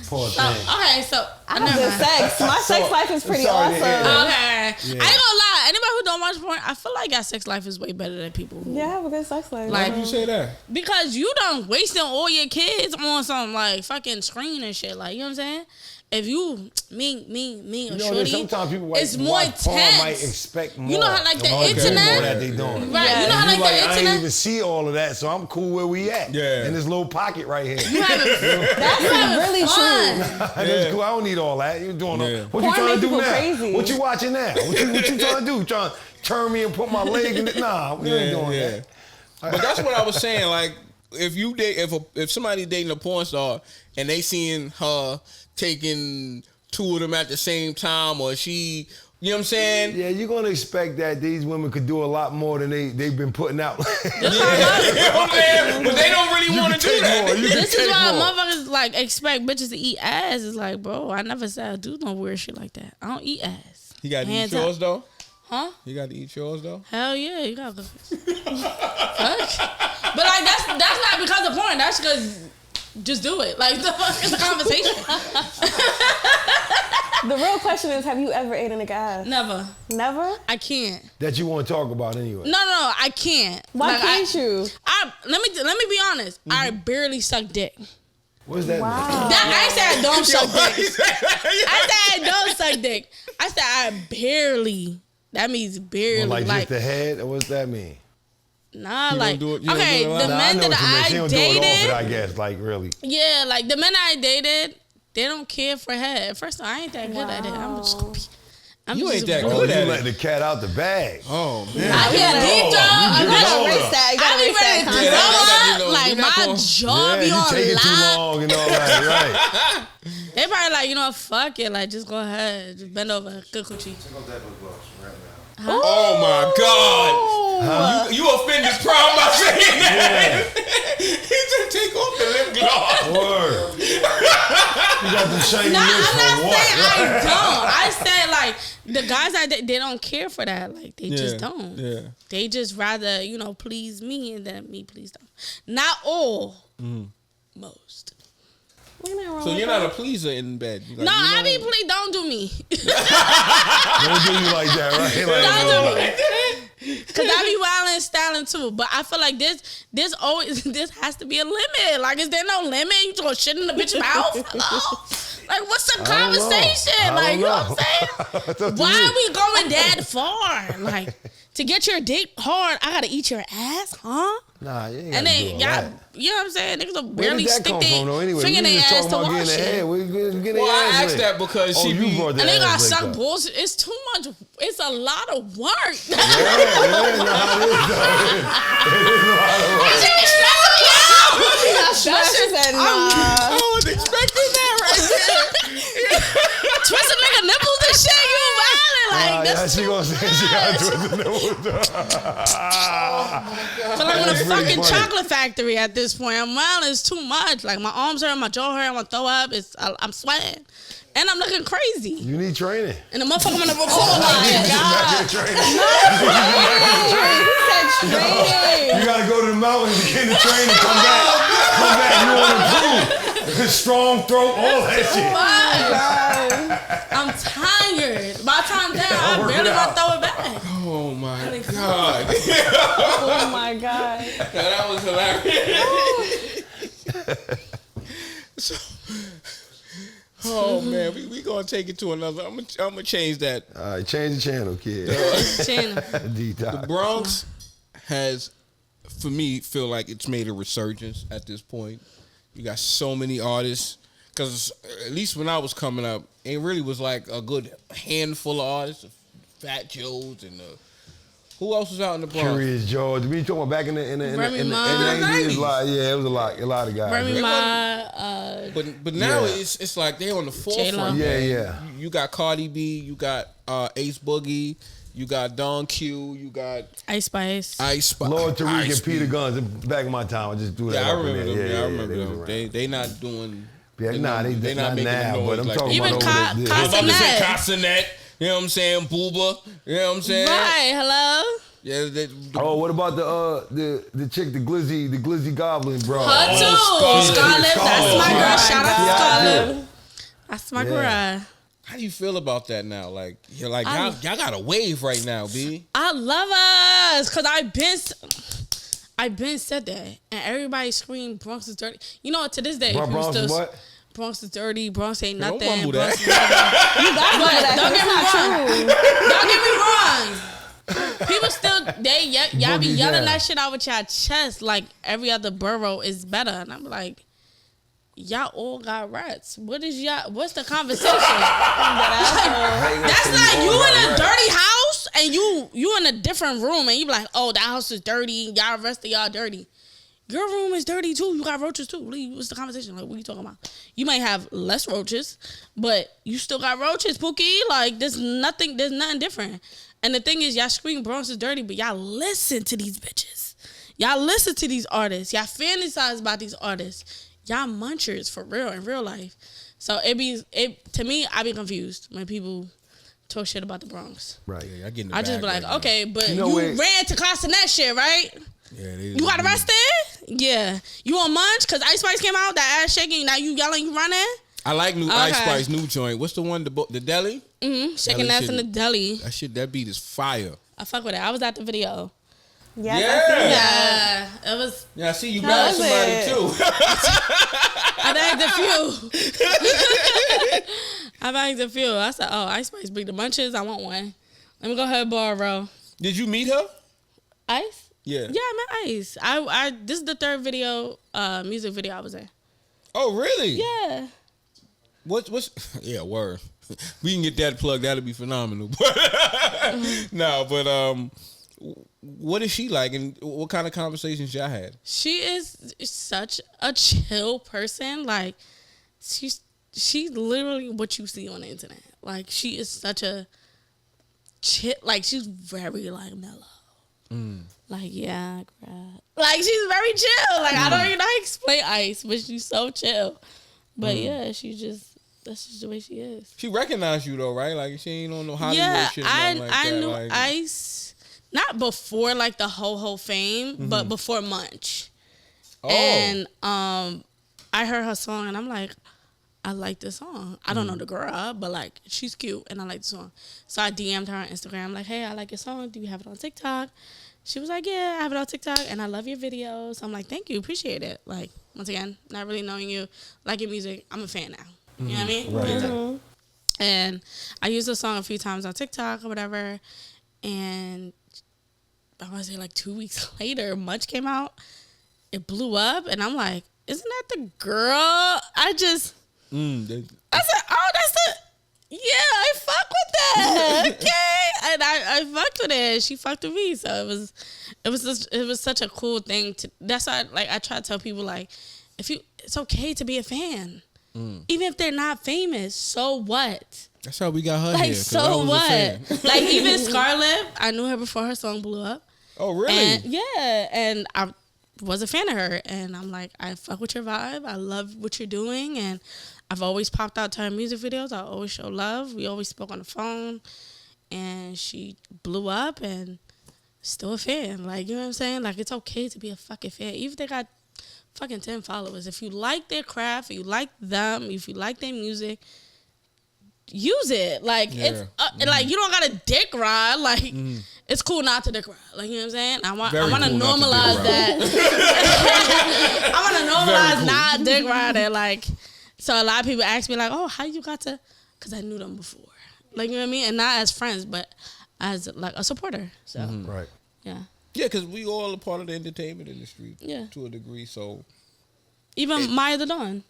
Poor So, thing. okay, so I have good sex. My sex life is pretty sorry to awesome. hear that. Okay. I ain't gonna lie. Anybody who don't watch porn, I feel like your sex life is way better than people. Who, Yeah, I have a good sex life. Like- Why you say that? Because you done wasting all your kids on some like fucking screen and shit. Like, you know what I'm saying? if you me or You know, shorty, sometimes people it's more watch porn intense. might expect more. You know how like the more internet, that they doing. right? Yeah. You know how like You the I ain't internet. even see all of that, so I'm cool where we at. Yeah. In this little pocket right here. That's really fun. true. That's cool. I don't need all that. You doing Yeah. what you Porn trying make to do people now? crazy. What you watching now? What you trying to do? You trying to turn me and put my leg in it? Nah, we ain't doing that. But that's what I was saying. Like, if you date, if somebody dating a porn star and they seeing her taking two of them at the same time, or she, you know what I'm saying? Yeah, you're gonna expect that these women could do a lot more than they've been putting out. You know what I'm saying? But they don't really want to do that. This is why motherfuckers like expect bitches to eat ass. It's like, bro, I never said I do no weird shit like that. I don't eat ass. You got to eat Hands yours up. though. Huh? You got to eat yours though. Hell yeah, you got to. Fuck. But like that's not because of porn. That's because just do it. Like the fuck is the conversation. The real question is, have you ever ate a nigga ass? Never. Never? I can't. That you want to talk about anyway. No, I can't. Why Like, can't you? Let me be honest. I barely suck dick. What does that mean? I said I don't suck dick. I said I don't suck dick. I said I barely. That means barely. Like, Like just the head? Or what's that mean? nah, You like don't do it- you don't do okay, it a lot? the Nah, I men know what you mean. that She I don't do it dated. often, I guess. Like, really. Yeah, like the men I dated, they don't care for head. First of all, I ain't that good at it. You ain't that Oh, good you at let it. the cat out the bag. Oh man. I get deep you throat. get You gotta Hold erase up. that. You I gotta be erase ready that to concept. throw you up. know, Like you're not my gonna- jaw be you on taking too lock. long and all that, right? They probably like, you know, fuck it. Like, just go ahead. Just bend over. Good coochie. Check out that lip gloss right now. Oh my God. You offended Prom by saying that. He said take off the lip gloss. Word. You got the shiny No, lips I'm for not what? saying I don't. I said, like, the guys I date, they don't care for that. Like, they just don't. Yeah. They just rather, you know, please me and then me please them. Not all. Most. So you're not a pleaser in bed. Like, No, you know, I mean, please don't do me. Don't do you like that, right? Like, Don't do me. Cause I be wilding and styling too. But I feel like this always this has to be a limit. Like, is there no limit? You throw shit in the bitch's mouth? Hello? Like, what's the I don't know. conversation? I Like, don't you know what I'm know. saying? Why are we going that far? Like, to get your dick hard, I gotta eat your ass, huh? Nah, you ain't And gotta do then all y'all, that. you know what I'm saying? Niggas will Where barely did that stick come their from, though? Anyway, finger in we their just ass talking to about wash getting the it. head. We getting Well, I ass asked licked. that because you she brought And they that got ass licked suck up. bullshit. It's too much. It's a lot of work. Yeah, nah, it is, though. It is a lot of work. That shit be stressing me out. She said, nah. I was expecting that right there. Twisting nigga nipples and shit. You violent. Like, Yeah, that's she gonna say she got to twist the nose. feel like I'm in a That's really fucking funny. chocolate factory at this point. I'm wild. It's too much. Like, my arms hurt, my jaw hurt, I want to throw up. I'm sweating. And I'm looking crazy. You need training. And the motherfucker on the record Oh my like, God. He said training. You gotta go to the mountains to get in the training. Come back. You want to improve. Strong throat, all that shit. I'm tired. By the time down, I Work it barely want out. to throw it back. Oh my God. Oh my God. That was hilarious. Oh man, we gonna take it to another. I'm gonna change that. All right, change the channel, kid. Channel. Detox. Bronx has, for me, feel like it's made a resurgence at this point. You got so many artists. Because at least when I was coming up, it really was like a good handful of artists. Fat Joe's and who else was out in the Bronx? Curious George. We talking about back in the Remy Ma. 90s. Yeah, it was a lot of guys. Remy Ma, But now Yeah. it's like they're on the J-Lo. forefront. Yeah, man. yeah. You got Cardi B, you got Ace Boogie, you got Don Q, you got Ice Spice. Ice Spice. Lord Tariq Ice and Peter Beat. Guns. Back in my time, I just do that. Yeah, I up in remember there. them. I remember they was them. around. They not doing. Yeah, nah, they not not making the now, noise but I'm like talking they Even about Ka- over there. I was about to say Castanet. Castanet. You know what I'm saying? Booba. You know what I'm saying? Right, hello? Yeah. Oh, what about the chick, the glizzy goblin, bro? Her too. Scarlett. Scarlett, that's my girl. Shout out to Yeah. Scarlett. That's my Yeah. girl. How do you feel about that now? Like you're like y'all got a wave right now, B. I love us because I've been said that and everybody screamed Bronx is dirty. You know what? To this day, Bro, if you Bronx is still what? Bronx is dirty. Bronx ain't Don't nothing. mumble Bronx that. is nothing. You got but don't get me wrong. Don't get me wrong. People still y'all be yelling that shit out with y'all chest like every other borough is better, and I'm like, y'all all got rats. What's the conversation? That's like you in a dirty house and you in a different room and you be like, oh, that house is dirty. Y'all rest of y'all dirty. Your room is dirty too. You got roaches too. What's the conversation? Like, what are you talking about? You might have less roaches, but you still got roaches, Pookie. Like, there's nothing different. And the thing is, y'all scream Bronx is dirty, but y'all listen to these bitches. Y'all listen to these artists. Y'all fantasize about these artists. Y'all munchers for real in real life. So to me, I be confused when people talk shit about the Bronx. Right. Yeah, I get in the I just be like, right okay, but You know you what? ran to Castanet shit, right? Yeah, You got arrested? Yeah. You on munch? Because Ice Spice came out, that ass shaking, now you yelling, you running? I like Ice Spice new joint. What's the one? The deli? Mm-hmm. Shaking Deli ass shit. in the deli. That beat is fire. I fuck with it. I was at the video. Yes, Yeah. I see that. Yeah. It was, Yeah, I see you How bagged was somebody it? too. I bagged a few. I said, oh, Ice Spice bring the munches. I want one. Let me go ahead and borrow. Did you meet her? Ice? Yeah. Yeah, I met Ice. This is the third music video I was in. Oh, really? Yeah. What's yeah, word. We can get that plug. That'll be phenomenal. No, but what is she like, and what kind of conversations y'all had? She is such a chill person. Like, she's literally what you see on the internet. Like, she is such a chill. Like, she's very like mellow. Like, yeah, crap. Like, she's very chill. Like, I don't even know how to explain Ice, but she's so chill. But yeah, that's just the way she is. She recognized you though, right? Like she ain't on no Hollywood shit. I Like knew like, Ice not before like the whole fame, but before Munch. Oh. And I heard her song and I'm like, I like this song. I don't know the girl, but like she's cute and I like the song. So I DM'd her on Instagram like, hey, I like your song. Do you have it on TikTok? She was like, yeah, I have it on TikTok and I love your videos. I'm like, thank you, appreciate it. Like, once again, not really knowing you, like your music, I'm a fan now. You know what I mean? Right. And I used the song a few times on TikTok or whatever. And I want to say like 2 weeks later, Munch came out. It blew up. And I'm like, isn't that the girl? I said, oh, that's the, yeah, I fuck with that. Okay. And I fucked with it. She fucked with me. So it was such a cool thing to, that's why like I try to tell people like, it's okay to be a fan. Even if they're not famous, so what? That's how we got her Like, here. 'cause I so was a what? fan. Like, even Scarlett, I knew her before her song blew up. Oh, really? And yeah, and I was a fan of her. And I'm like, I fuck with your vibe. I love what you're doing. And I've always popped out to her music videos. I always show love. We always spoke on the phone. And she blew up and still a fan. Like, you know what I'm saying? Like, it's okay to be a fucking fan. Even if they got fucking 10 followers. If you like their craft, if you like them, if you like their music, use it. Like, it's like you don't got a dick ride. Like, it's cool not to dick ride. Like, you know what I'm saying? I want to normalize that. I want to normalize not dick riding. Like, so a lot of people ask me like, oh, how you got to? Because I knew them before. Like, you know what I mean? And not as friends, but as like a supporter. So Right. yeah. Yeah, because we all a part of the entertainment industry. Yeah. To a degree, so. Even Maya the Dawn.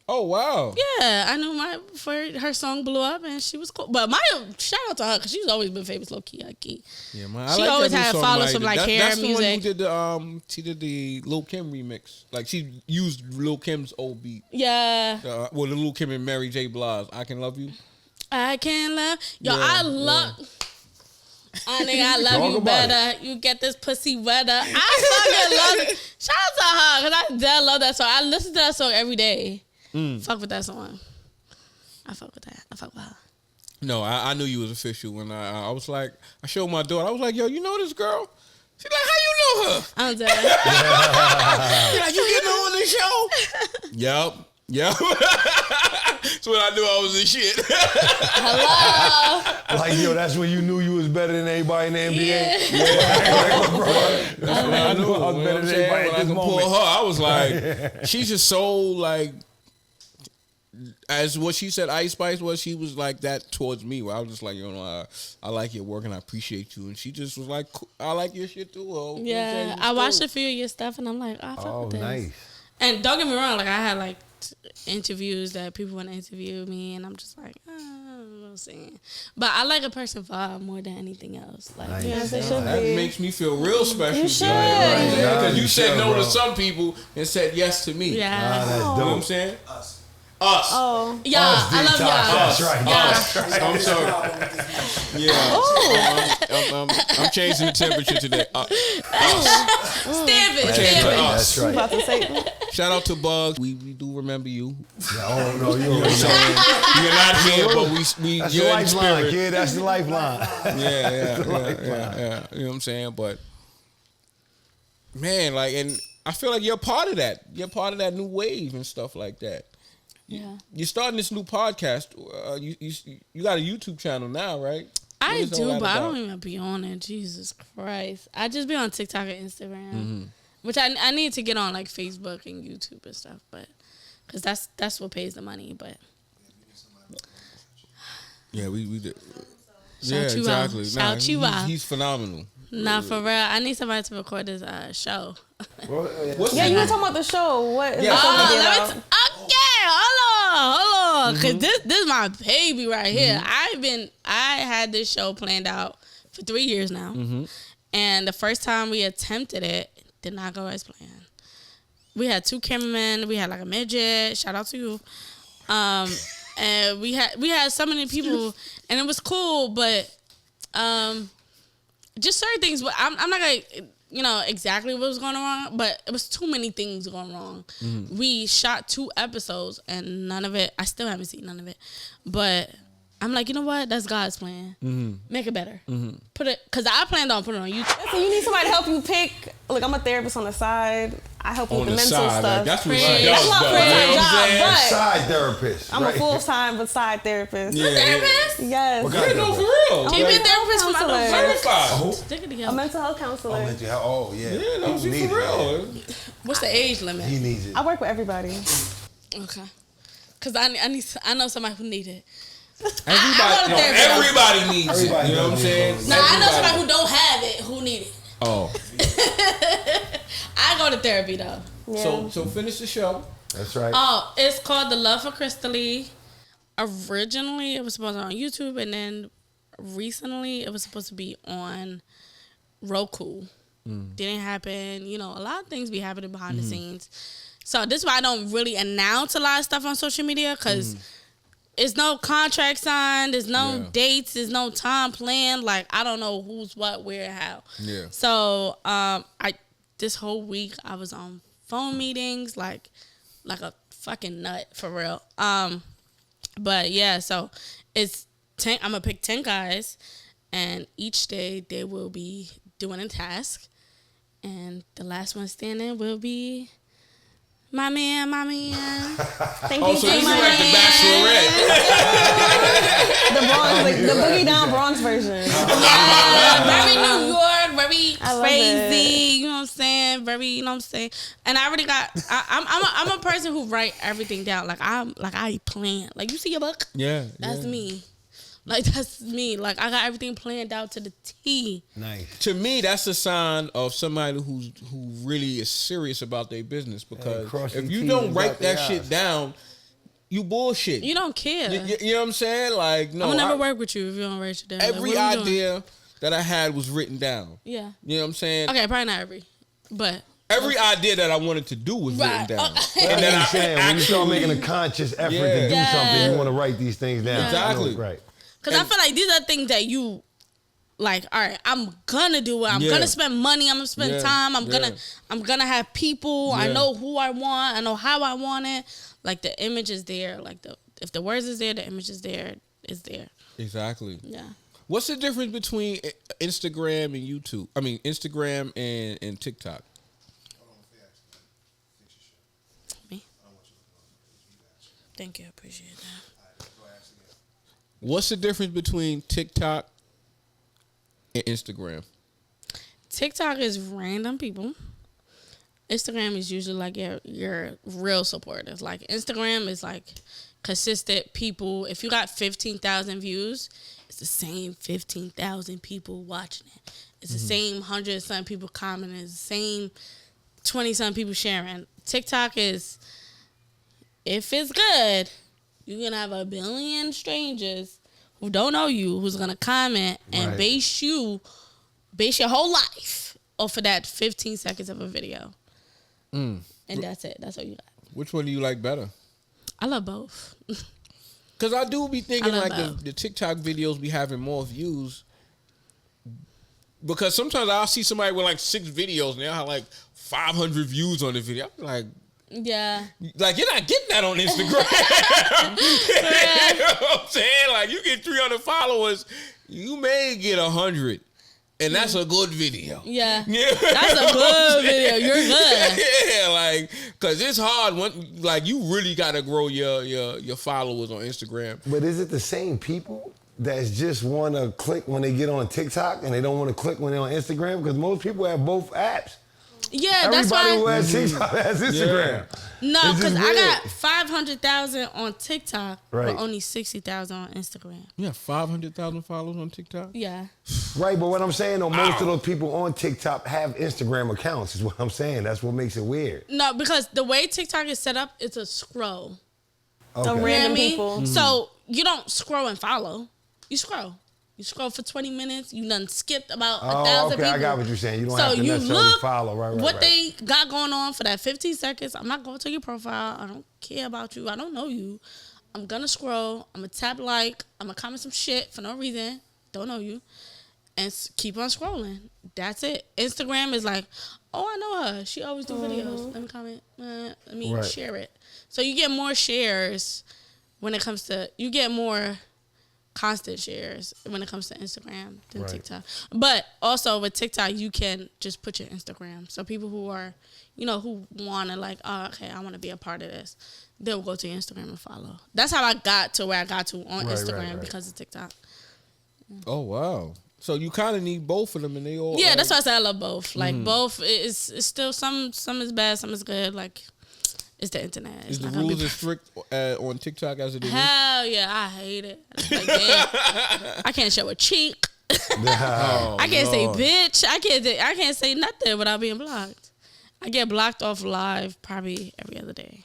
Oh, wow. Yeah, I knew Maya before her song blew up, and she was cool. But Maya, shout out to her because she's always been famous, low key, high key. Yeah, man. She like always that new had song, followers Maya. from, like, hair that's the one music. who did she did the Lil Kim remix. Like, she used Lil Kim's old beat. Yeah. The Lil Kim and Mary J. Blige, I Can Love You. I can love. Yo, Yeah, I love. I think I love Talk you about better. You get this pussy wetter. I fucking love it. Shout out to her because I dead love that song. I listen to that song every day. Fuck with that song. I fuck with that. I fuck with her. No, I knew you was official when I was like, I showed my daughter. I was like, yo, you know this girl? She's like, how you know her? I'm dead. She's like, you getting her on this show? Yep. That's when I knew I was in shit. Hello. Like, yo, that's when you knew you was better than everybody in the NBA. Yeah. That's when I knew I was better than everybody When at I this could pull moment. her, I was like, she's just so like, as what she said, Ice Spice was, she was like that towards me. Where I was just like, I like your work and I appreciate you. And she just was like, I like your shit too. Oh, Yeah, I watched a few of your stuff and I'm like, I fuck with this. Nice. And don't get me wrong, like I had like interviews that people want to interview me, and I'm just like, we'll see. But I like a person vibe more than anything else. Like, Nice. Yes, it should that be. makes me feel real special. You should. Because you said no bro. to some people and said yes to me. yeah. That's You know what I'm dope. saying? Us. Us. Oh. Yeah, I love That's y'all. right. Yeah. That's right. I'm sorry. Yeah. I'm changing the temperature today. Stamp it. Change Stamp to it. us. That's right. About to say. Shout out to Bugs. We do remember you. Oh no, you You know what I'm already know. saying? You're not here, but we That's the you're in lifeline, spirit. kid. That's the lifeline. Yeah. You know what I'm saying? But man, like, and I feel like you're part of that. You're part of that new wave and stuff like that. Yeah. You're starting this new podcast. You got a YouTube channel now, right? What I is all do, that but I about? don't even be on it. Jesus Christ. I just be on TikTok and Instagram. Mm-hmm. Which I need to get on like Facebook and YouTube and stuff, but because that's what pays the money. But Yeah, we did. Shout you out. Shout you out. He's phenomenal. nah, for real, I need somebody to record this show. What's Yeah, the- you were talking about the show. What is Yeah. the show Oh, gonna let get me out? okay, hold on, cause this is my baby right here. I had this show planned out for 3 years now, and the first time we attempted it did not go as planned. We had 2 cameramen. We had like a midget. Shout out to you. And we had so many people, and it was cool, but just certain things. But I'm not gonna exactly what was going wrong, but it was too many things going wrong. We shot 2 episodes, and none of it. I still haven't seen none of it, but I'm like, you know what? That's God's plan. Make it better. Put it, cause I planned on putting it on YouTube. Listen, you need somebody to help you pick. Look, I'm a therapist on the side. I help you On with the the mental side, stuff. like, that's what Right. she That's does. my though, full-time you know what I'm job, saying? but Side therapist. I'm right? a full-time but side therapist. Yeah, Therapist? Yes. What Yeah, kind no, of for real. Can you be a therapist from Counselor. my Verified. Stick it A together. mental health counselor. Oh yeah. Yeah, no, He see, needs for it, real. man. What's the age limit? He needs it. I work with everybody. Okay. Cause I know somebody who need it. Everybody, go to therapy. everybody needs Everybody it. You know what I'm does saying? need Now I know Everybody. somebody who don't have it who need it. Oh, I go to therapy though. Yeah. so finish the show. That's right. Oh, it's called The Love of Krystaly. Originally, it was supposed to be on YouTube, and then recently, it was supposed to be on Roku. Didn't happen. You know, a lot of things be happening behind the scenes. So this is why I don't really announce a lot of stuff on social media, because it's no contract signed, there's no Yeah. dates, there's no time planned. Like, I don't know who's what, where, how. Yeah. So this whole week I was on phone meetings like a fucking nut, for real. But yeah, so it's 10. I'm gonna pick 10 guys, and each day they will be doing a task, and the last one standing will be my man. Thank Oh, you so so this is much. like the Bachelorette. The Bronx, like, the boogie down Bronx version. Very New York, very I love crazy. You know what I'm saying? Very, you know what I'm saying? And I already got. I'm a person who write everything down. Like I plan. Like, you see your book? Yeah, That's yeah. me. Like, that's me. Like, I got everything planned out to the T. Nice. To me, that's a sign of somebody who really is serious about their business. Because cross if your you T's don't and write dot that your shit I's. down, you bullshit. You don't care. You know what I'm saying? Like, no, I'm gonna never work with you if you don't write it down. Like, every what are you doing? idea that I had was written down. Yeah. You know what I'm saying? Okay, probably not every, but Every idea that I wanted to do was written Right. down. Okay. And then I'm I saying, when you start actually- making a conscious effort Yeah. to do Yeah. something, you want to write these things down. Exactly. Right. because I feel like these are things that you. Like, all right, I'm gonna do it. I'm Yeah. gonna spend money. I'm gonna spend Yeah. time. I'm Yeah. gonna have people. I Yeah. know who I want. I know how I want it. Like, the image is there. Like, if the words is there, the image is there. Is there. Exactly. Yeah. What's the difference between Instagram and YouTube? I mean, Instagram and TikTok. Me. Thank you. I appreciate that. What's the difference between TikTok and Instagram? TikTok is random people. Instagram is usually like your real supporters. Like, Instagram is like consistent people. If you got 15,000 views, it's the same 15,000 people watching it. It's the same 100-some people commenting. It's the same 20-some people sharing. TikTok is, if it's good, you're going to have a billion strangers who don't know you, who's going to comment and base your whole life off of that 15 seconds of a video. And that's it. That's all you got. Which one do you like better? I love both. Because I do be thinking like both. the TikTok videos be having more views. Because sometimes I'll see somebody with like 6 videos and they'll have like 500 views on the video. I'm like, Yeah. like, you're not getting that on Instagram. You know what I'm saying? Like, you get 300 followers, you may get 100. And that's a good video. Yeah. That's a good video. You're good. Yeah, like, because it's hard. Like, you really got to grow your followers on Instagram. But is it the same people that just want to click when they get on TikTok and they don't want to click when they're on Instagram? Because most people have both apps. Yeah, that's why. Everybody who has TikTok has Instagram. No, It's because just I weird. got 500,000 on TikTok, Right. but only 60,000 on Instagram. You have 500,000 followers on TikTok? Yeah. Right, but what I'm saying though, most of those people on TikTok have Instagram accounts, is what I'm saying. That's what makes it weird. No, because the way TikTok is set up, it's a scroll. Okay. Random You know what I mean? people. So you don't scroll and follow. You scroll. You scroll for 20 minutes. You done skipped about 1,000 okay, people. I got what you're saying. You don't So have to you necessarily look follow. Right, what right. they got going on for that 15 seconds. I'm not going to your profile. I don't care about you. I don't know you. I'm going to scroll. I'm going to tap like. I'm going to comment some shit for no reason. Don't know you. And keep on scrolling. That's it. Instagram is like, oh, I know her. She always do videos. Let me comment. Let me share it. So you get more shares when it comes to, you get more constant shares when it comes to Instagram than TikTok. But also with TikTok, you can just put your Instagram. So people who are, who want to like, oh, okay, I want to be a part of this, they'll go to your Instagram and follow. That's how I got to where I got to on Instagram because of TikTok. Oh, wow. So you kind of need both of them and they all... Yeah, that's why I said I love both. Like both, it's still, some is bad, some is good. Like, it's the internet. Is the rules as strict on TikTok as it is? Hell yeah, I hate it. Like, damn, I can't show a cheek. I can't say bitch. I can't say nothing without being blocked. I get blocked off live probably every other day.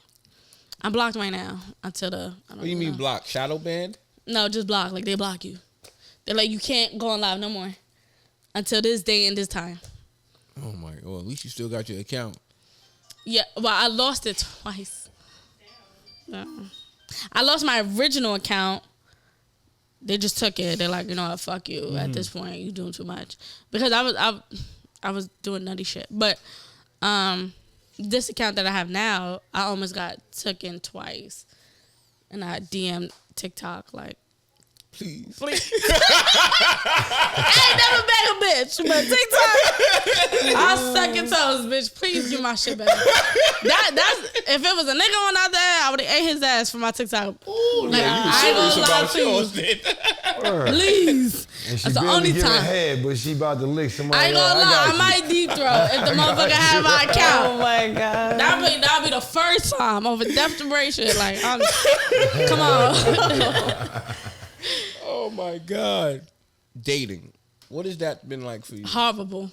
I'm blocked right now until What do you mean blocked? Shadow banned? No, just block. Like, they block you. They're like, you can't go on live no more until this day and this time. Oh my God! At least you still got your account. Yeah, well, I lost it twice. I lost my original account. They just took it. They're like, what, fuck you. At this point, you're doing too much. Because I was doing nutty shit. But this account that I have now, I almost got taken twice. And I DM'd TikTok like, Please. I ain't never been a bitch, but TikTok, I'll suck your toes, bitch. Please give my shit back. That's if it was a nigga on out there, I would have ate his ass for my TikTok. Ooh, like, I ain't gonna lie to you. Please. And she That's the barely only give time. a head, but she about to lick somebody. I ain't gonna lie, I might deep throat if the motherfucker have my account. Oh my God. That'll be the first time over desperation. Like, come on. Oh my God. Dating. What has that been like for you? Horrible.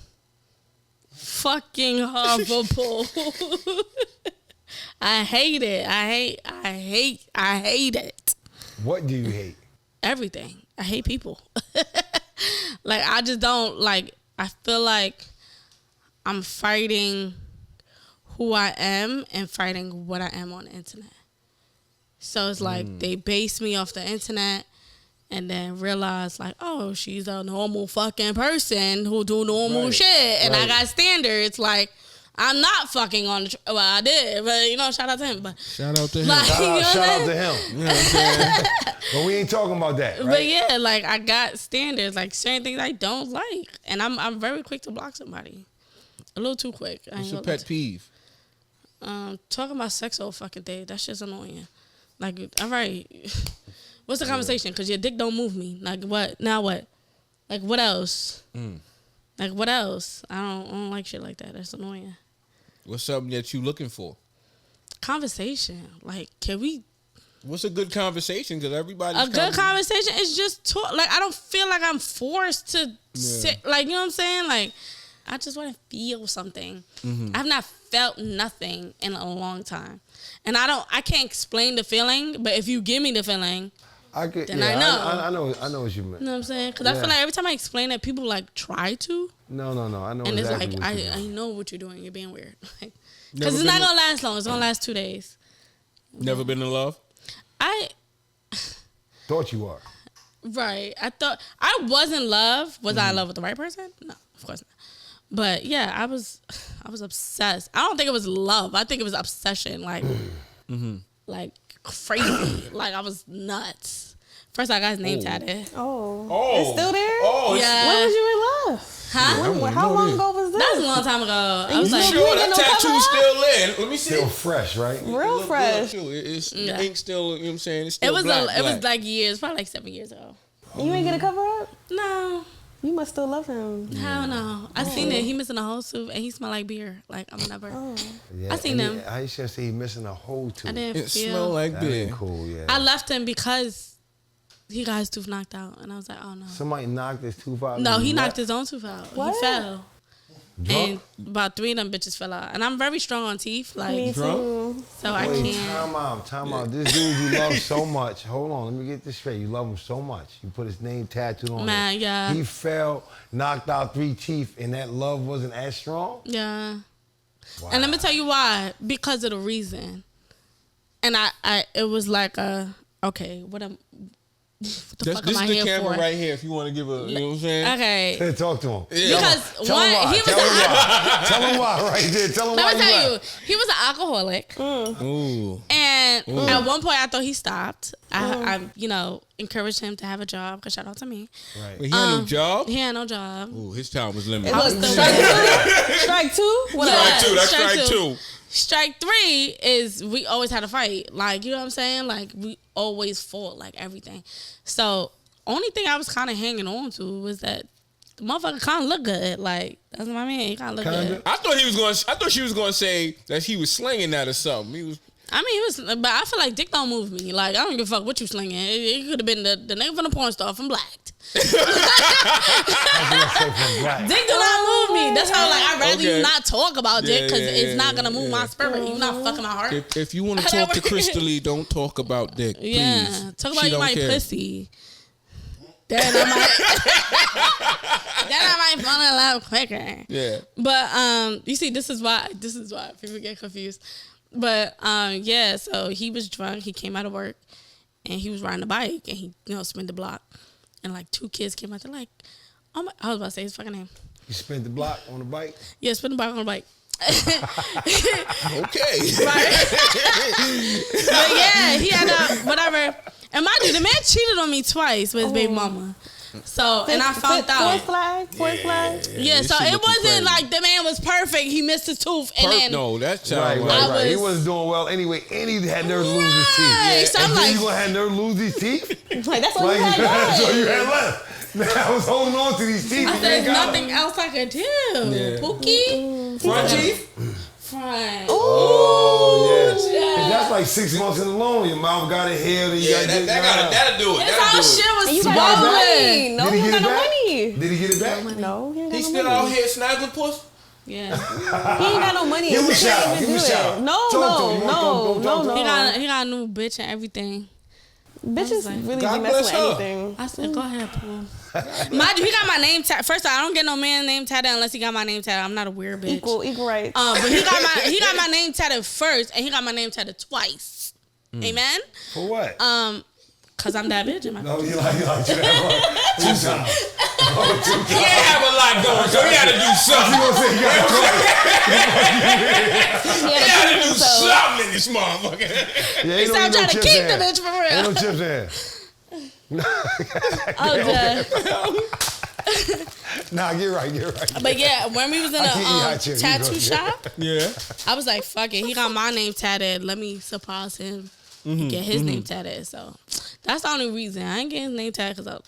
Fucking horrible. I hate it. I hate it. What do you hate? Everything. I hate people. Like, I just don't, like, I feel like I'm fighting who I am and fighting what I am on the internet. So it's like they base me off the internet and then realize, like, oh, she's a normal fucking person who do normal shit. And I got standards. Like, I'm not fucking on the... well, I did. But, shout out to him. But Shout out to him. like, Shout out to him. You know what I'm saying? But we ain't talking about that, right? But yeah, like, I got standards. Like, certain things I don't like. And I'm very quick to block somebody. A little too quick. What's your pet peeve? Talking about sex all fucking day. That's just annoying. Like, all right. What's the conversation? Because your dick don't move me. Like, what? Now what? Like, what else? Like, what else? I don't like shit like that. That's annoying. What's something that you looking for? Conversation. Like, can we What's a good conversation? Because everybody's a good conversation is just talk. Like, I don't feel like I'm forced to sit. Like, you know what I'm saying? Like, I just want to feel something. I've not felt nothing in a long time, and I can't explain the feeling. But if you give me the feeling, then I know. I know what you meant. You know what I'm saying? Because I feel like every time I explain it, people like try to. No. I know. And exactly it's what like you I mean. know what you're doing. You're being weird. Because it's not gonna last long. It's gonna last 2 days. Never been in love? I Thought you were. Right. I thought I was in love. Was I in love with the right person? No, of course not. But yeah, I was obsessed. I don't think it was love. I think it was obsession. Like, like crazy. Like I was nuts. First, I got his name tatted. Oh, it's still there? Oh, Yeah. When was you in love? Huh? How long ago was this? That was a long time ago. I was You like, sure that tattoo's still there? Let me see. Still fresh, right? Real fresh. The ink still, you know what I'm saying? It's still it was black. it was like years, probably like 7 years ago. You ain't get a cover up? No. You must still love him. Hell no. I seen it. He missing a whole tooth and he smelled like beer. Like I'm never. Yeah, I seen him. I used to say he missing a whole tooth. I didn't It feel. smelled like That beer. ain't cool, yeah. I left him because he got his tooth knocked out, and I was like, oh no. Somebody knocked his tooth out. No, and he left. knocked his own tooth out. What? He fell. Drunk? And about 3 of them bitches fell out. And I'm very strong on teeth, like Me Drunk? too. so I Wait, can't. time out. This dude you love so much. Hold on, let me get this straight. You love him so much. You put his name tattooed on Man, it. yeah. He fell, knocked out 3 teeth, and that love wasn't as strong? Yeah. Wow. And let me tell you why. Because of the reason. And it was like okay, what the fuck This am I is the here camera for? right here if you want to give a, you know what I'm saying? Okay. Hey, talk to him. Because Tell him why. he was Tell him why. Tell him why right there. Tell him why let me you tell you, left. he was an alcoholic. Ooh. And at one point, I thought he stopped. I encouraged him to have a job. Cause shout out to me. Right. Wait, he had no job? He had no job. Ooh, his time was limited. Look, strike two? What Yeah. Strike two. That's strike strike two. two. Strike 3 is we always had a fight. Like, you know what I'm saying? Like, we always fought, like, everything. So, only thing I was kind of hanging on to was that the motherfucker kind of look good. Like, that's my man. He kind of look good. I thought she was going to say that he was slinging that or something. He was. I mean, he was, but I feel like dick don't move me. Like, I don't give a fuck what you slinging. It could have been the nigga from the porn star from Blacked. Dick do not move me. That's how, like, I'd rather you not talk about dick because it's not going to move my spirit. You're not fucking my heart. If you want to talk to Krystaly, don't talk about dick, please. Yeah, talk about She you don't my care. pussy. Then I might fall in love quicker. Yeah. But you see, this is why people get confused. But yeah, so he was drunk. He came out of work, and he was riding a bike, and he spin the block, and like 2 kids came out. They're like, oh my! I was about to say his fucking name. You spent the block on the bike? Yeah, spin the block on the bike. Okay. Right. But yeah, he had whatever. And mind you, the man cheated on me twice with his baby mama. So, and I found out. Fourth flag? Yeah, so it wasn't like the man was perfect. He missed his tooth, and then No, that's Right. He wasn't doing well anyway, and he had nerve to lose his teeth. Right, so I'm and then like- you gonna have nerve to lose these teeth? Like, that's all you had That's all left. you had left. Man, I was holding on to these teeth. I and said, they there's got nothing else I could do. Pookie? Front teeth? Front. Oh, yeah. And that's like 6 months in the loan. Your mouth got it healed. And you got it. that'll do it. His whole shit was And you got swollen. no money. No, Did he you get got it no back? money. Did he get it back? No, he ain't He got no still money. out here snaggling puss? Yeah. He ain't got no money. Give him He a shout. can't even Give him a do shout. it. No, Talk to him. You want to talk to him? He got a new bitch and everything. Bitches like, really God be messing with bless her. anything. I said, go ahead, Pooh. Mind you, he got my name tatted. First of all, I don't get no man name tatted unless he got my name tatted. I'm not a weird bitch. Equal rights. But he got my name tatted first, and he got my name tatted twice. Amen. For what? Cause I'm that bitch. No, you like that one. 2 times. He ain't have a lot going, so he had to do You something. gonna say you got it twice. He had to do something in this motherfucker. Yeah, ain't So I'm no trying to chips keep in the there. bitch for real. Ain't no chips in. Oh, God. Nah, get right. But yeah, when we was in I can't eat hot a chips. tattoo You go. shop, Yeah. I was like, fuck it. He got my name tatted. Let me surprise him. And get his name tatted. So that's the only reason. I ain't getting his name tatted because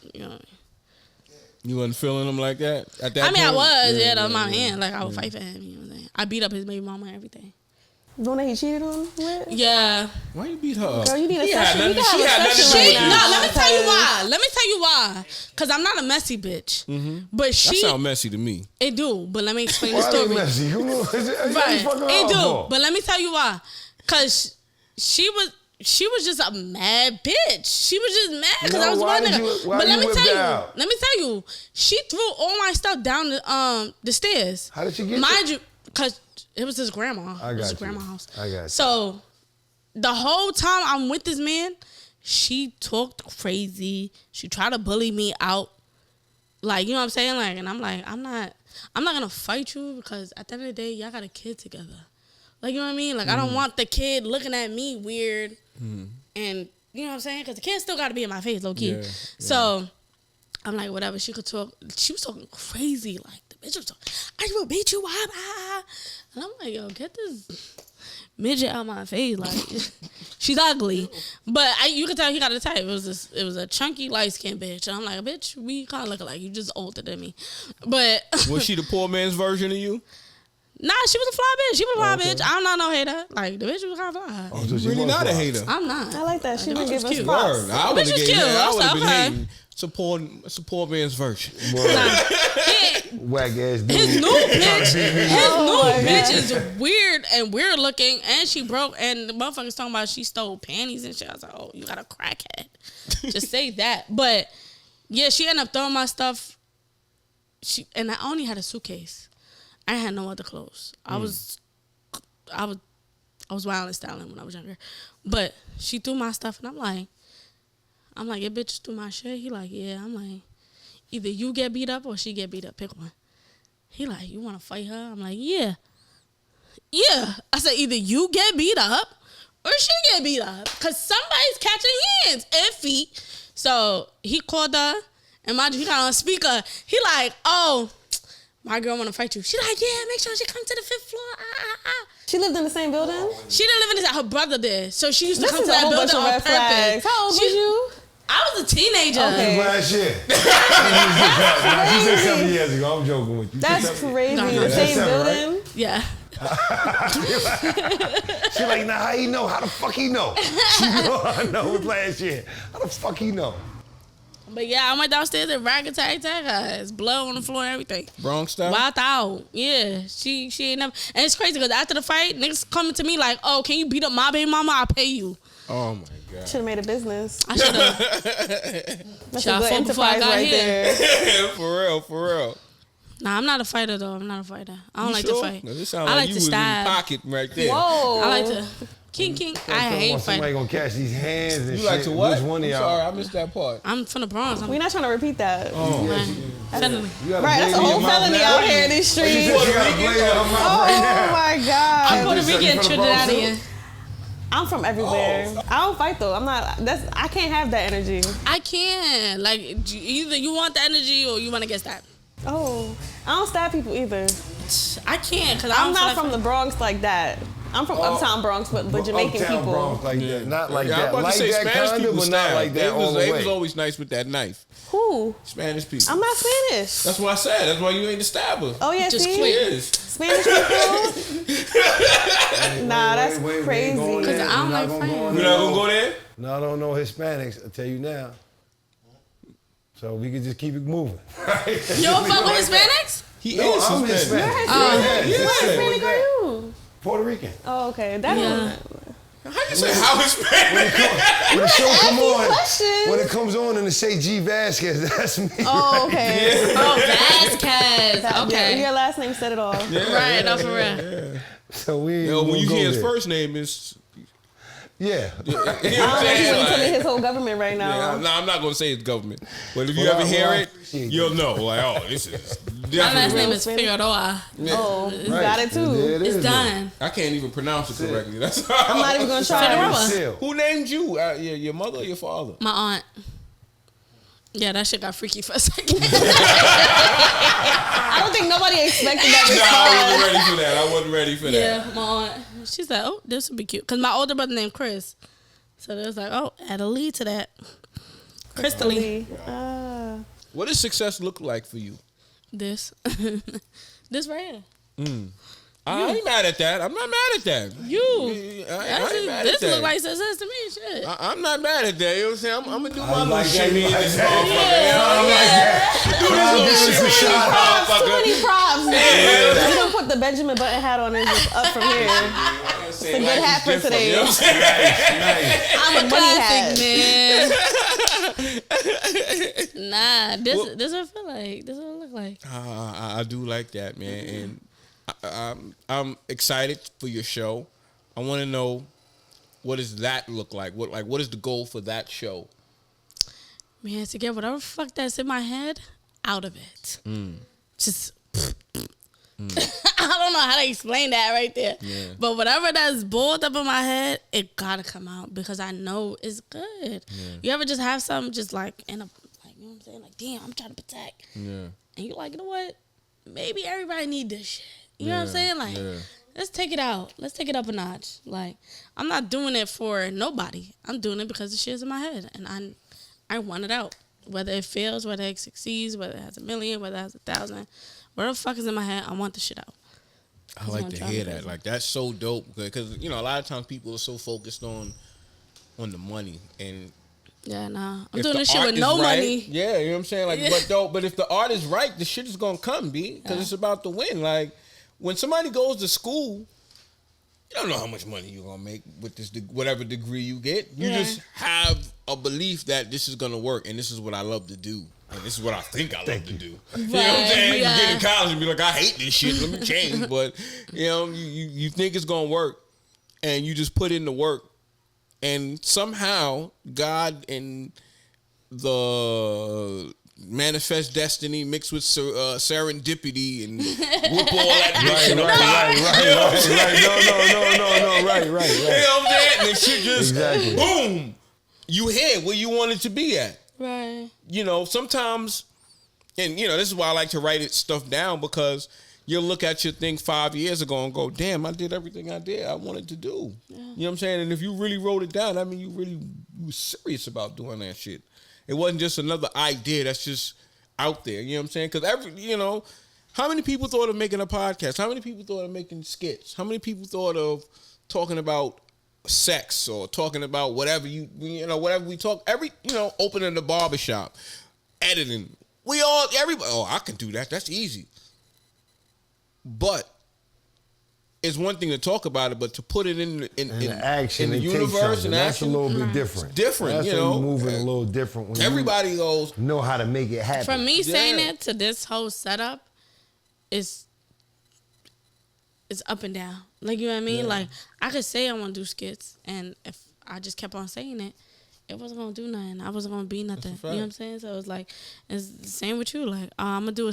You wasn't feeling him like that at that I mean, I point? was, that was my man. Like, I would fight for him. You know what I'm saying? I beat up his baby mama and everything. The one that he cheated on with? Yeah. Why you beat her up? Girl, you need a He had session. You nothing- can she have had a nothing to session do right with now. No, let me tell you why. because- Let me tell you why. Because I'm not a messy bitch. But That she, sound messy to me. it do. But let me explain the Why they story. messy? Right. It do. But let me tell you why. Because she was just a mad bitch. She was just mad because No, I was why one did nigga. you- why But you let me whipped tell her you. out? Let me tell you. She threw all my stuff down the stairs. How did she get Mind you, because it was his grandma. I It was got his you. grandma's house. I got you. So the whole time I'm with this man, she talked crazy. She tried to bully me out. Like, you know what I'm saying? Like, and I'm like, I'm not gonna fight you because at the end of the day, y'all got a kid together. Like, you know what I mean? Like, I don't want the kid looking at me weird. And you know what I'm saying? Because the kid still got to be in my face, low key. Yeah, So I'm like, whatever. She could talk. She was talking crazy. Like, the bitch was talking, I will beat you up. And I'm like, yo, get this midget out my face. Like, she's ugly. But you could tell he got a type. It was a chunky, light-skinned bitch. And I'm like, bitch, we kind of look alike. You just older than me. But Was she the poor man's version of you? nah, she was a fly bitch. She was a fly bitch. I'm not no hater. Like, the bitch was kind of fly. Oh, so she Really was not a fly. hater. I'm not. I like that. She The didn't bitch give was us cute. props. Word. I Bitch would have was been cute. I was hating. like, Support man's version. Whack ass dude. His new bitch, my bitch is weird and weird looking, and she broke. And the motherfuckers talking about she stole panties and shit. I was like, oh, you got a crackhead. Just say that. But yeah, she ended up throwing my stuff. And I only had a suitcase. I had no other clothes. I was wild and styling when I was younger, but she threw my stuff, and I'm like, your bitch threw my shit. He like, yeah. I'm like, either you get beat up or she get beat up. Pick one. He like, you want to fight her? I'm like, yeah. Yeah. I said, either you get beat up or she get beat up. Because somebody's catching hands and feet. So he called her. And mind you, he got on speaker. He like, oh, my girl want to fight you. She like, yeah, make sure she come to the 5th floor. She lived in the same building? She didn't live in this. Her brother did. So she used to This come is to a that whole bunch building of on red purpose. flags. How old was you? I was a teenager. Okay. Last year. She said 7 years ago. I'm joking with you. That's crazy. No, The that's same 7, right? building? Yeah. She like, nah, how he know? How the fuck he know? She know I know it was last year. How the fuck he know? But yeah, I went downstairs and rag attack her. It's blood on the floor and everything. Bronx style? Wild out. Yeah. She ain't never. And it's crazy because after the fight, niggas coming to me like, oh, can you beat up my baby mama? I'll pay you. Oh my God. Should have made a business. I should have. That's Should I a good fought before I enterprise got right here? there. For real. Nah, I'm not a fighter though. I'm not a fighter. I don't like to fight. This sound I like like you to was in the stab. pocket right there. Whoa. I like to. King. I hate Somebody fighting. gonna catch these hands and You shit. like to what? Which one of I'm y'all? sorry, I missed that part. I'm from the Bronx. We're not trying to repeat that. Felony. You got Right, that's a blade in whole your mouth felony now? out here in these She streets. said she got a blade in her mouth right Oh now. my God. I'm Puerto You said you Rican, from the Bronx, Trinidadian. I'm from everywhere. I don't fight though. I can't have that energy. I can't. Like, either you want the energy or you want to get stabbed. Oh, I don't stab people either. I can't because I'm not from the Bronx like that. I'm from Uptown Bronx, but Jamaican Uptown people. Bronx like that. Not like Yeah, that. I'm about Like to say that Spanish kinda, people but not like that all the They way. was always nice with that knife. Who? Spanish people. I'm not Spanish. That's what I said. That's why you ain't the stabber. Oh yeah, Just see? quick. Yes. Spanish people? Nah, that's Wait, crazy. going Because there. I don't We're like not fighting. gonna You not gonna go there? No, I don't know Hispanics. I'll tell you now. So we can just keep it moving. You don't fuck with Hispanics? He No, is I'm Hispanic. Hispanic. What Hispanic are you? Puerto Rican. Oh, okay. That Yeah. How you say how Hispanic? When the show come on, questions. when it comes on and it say G Vasquez, that's me. Oh, okay. Oh, Vasquez. Okay. Your last name said it all. Right, no, for real. So we. Yo, when you go hear his there. first name is. Yeah. You know what I'm I don't know if you want to tell me saying? his whole government right now. No, I'm not gonna say it's government, but if you Well, ever hear I it, appreciate you'll know. Like, oh, this is My last definitely. name is Figueroa. Oh, you Right. got it too. There it It's is. done. I can't even pronounce it correctly. That's I'm not even gonna try. Figueroa. Seal. Who named you? Your mother or your father? My aunt. Yeah, that shit got freaky for a second. I don't think nobody expected that No, I wasn't response. ready for that. I wasn't ready for that. Yeah, my aunt. She said, oh, this would be cute. Because my older brother named Chris. So they was like, oh, add a lead to that. Krystaly. What does success look like for you? This. This right here. I ain't mad at that. I'm not mad at that. You. This look like success to me. Shit. I'm not mad at that. You know what I'm saying? I'm gonna do my little like shit in this that. motherfucker. Do this little shit in this Too many props. Yeah. You don't put the Benjamin Button hat on and just up from here. It's a good hat for today. You know what I'm saying? I'm a money hat. Nah, this what I feel like. This what it look like. I do like that, man, and I'm excited for your show. I want to know, what does that look like? What is the goal for that show? Man, to get whatever fuck that's in my head out of it. Just. I don't know how to explain that right there. Yeah. But whatever that's boiled up in my head, it gotta come out because I know it's good. Yeah. You ever just have something just like in a, like, you know what I'm saying? Like, damn, I'm trying to protect. Yeah. And you like, you know what? Maybe everybody need this shit. You know what I'm saying? Like, let's take it out. Let's take it up a notch. Like, I'm not doing it for nobody. I'm doing it because the shit's in my head. And I want it out. Whether it fails, whether it succeeds, whether it has 1 million, whether it has 1,000. Whatever the fuck is in my head, I want the shit out. I like to hear that. Like, that's so dope. Because, you know, a lot of times people are so focused on the money. And yeah, nah. I'm doing this shit with no money. Yeah, you know what I'm saying? Like, but if the art is right, the shit is going to come, B. Because it's about to win. Like, when somebody goes to school, you don't know how much money you're going to make with this, whatever degree you get. You just have a belief that this is going to work. And this is what I love to do. And this is what I think I love to do. You know what I'm saying? Yeah. You get in college and be like, I hate this shit. Let me change. But, you know, you think it's going to work. And you just put in the work. And somehow, God and the manifest destiny mixed with serendipity and whoop all that shit up. Right. You know what I'm saying? And the shit just, boom, you hit where you wanted to be at. Right. You know, sometimes, and, you know, this is why I like to write stuff down, because you'll look at your thing 5 years ago and go, damn, I did everything I wanted to do. Yeah. You know what I'm saying? And if you really wrote it down, I mean, you were serious about doing that shit. It wasn't just another idea that's just out there. You know what I'm saying? Because you know, how many people thought of making a podcast? How many people thought of making skits? How many people thought of talking about sex or talking about whatever whatever we talk, opening the barbershop, editing. Everybody, I can do that. That's easy. But it's one thing to talk about it, but to put it in action, in the universe and that's action, a little bit different. It's different, that's moving a little different. When everybody goes, know how to make it happen. From me saying it to this whole setup, it's up and down. Like, you know what I mean? Yeah. Like, I could say I want to do skits, and if I just kept on saying it, it wasn't going to do nothing. I wasn't going to be nothing. You know what I'm saying? So it's like, it's the same with you. Like, I'm going to do a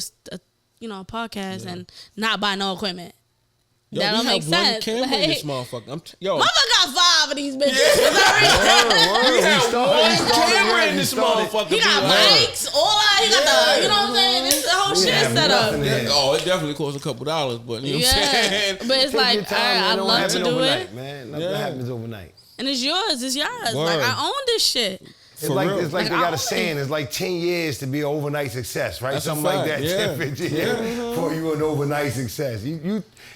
podcast and not buy no equipment. Yo, that don't make sense. Camera in this motherfucker. Motherfucker got 5 of these bitches. We have one camera in this motherfucker. He got mics, all that. He got the, you know what I'm saying? It's the whole shit set up. It definitely costs $2, but you know what I'm saying? But it's like, I love to do it. Man, nothing happens overnight. And it's yours. It's yours. Like, I own this shit. It's like they got a saying, it's like 10 years to be an overnight success, right? That's something like that. 10, 15 years before you an overnight success.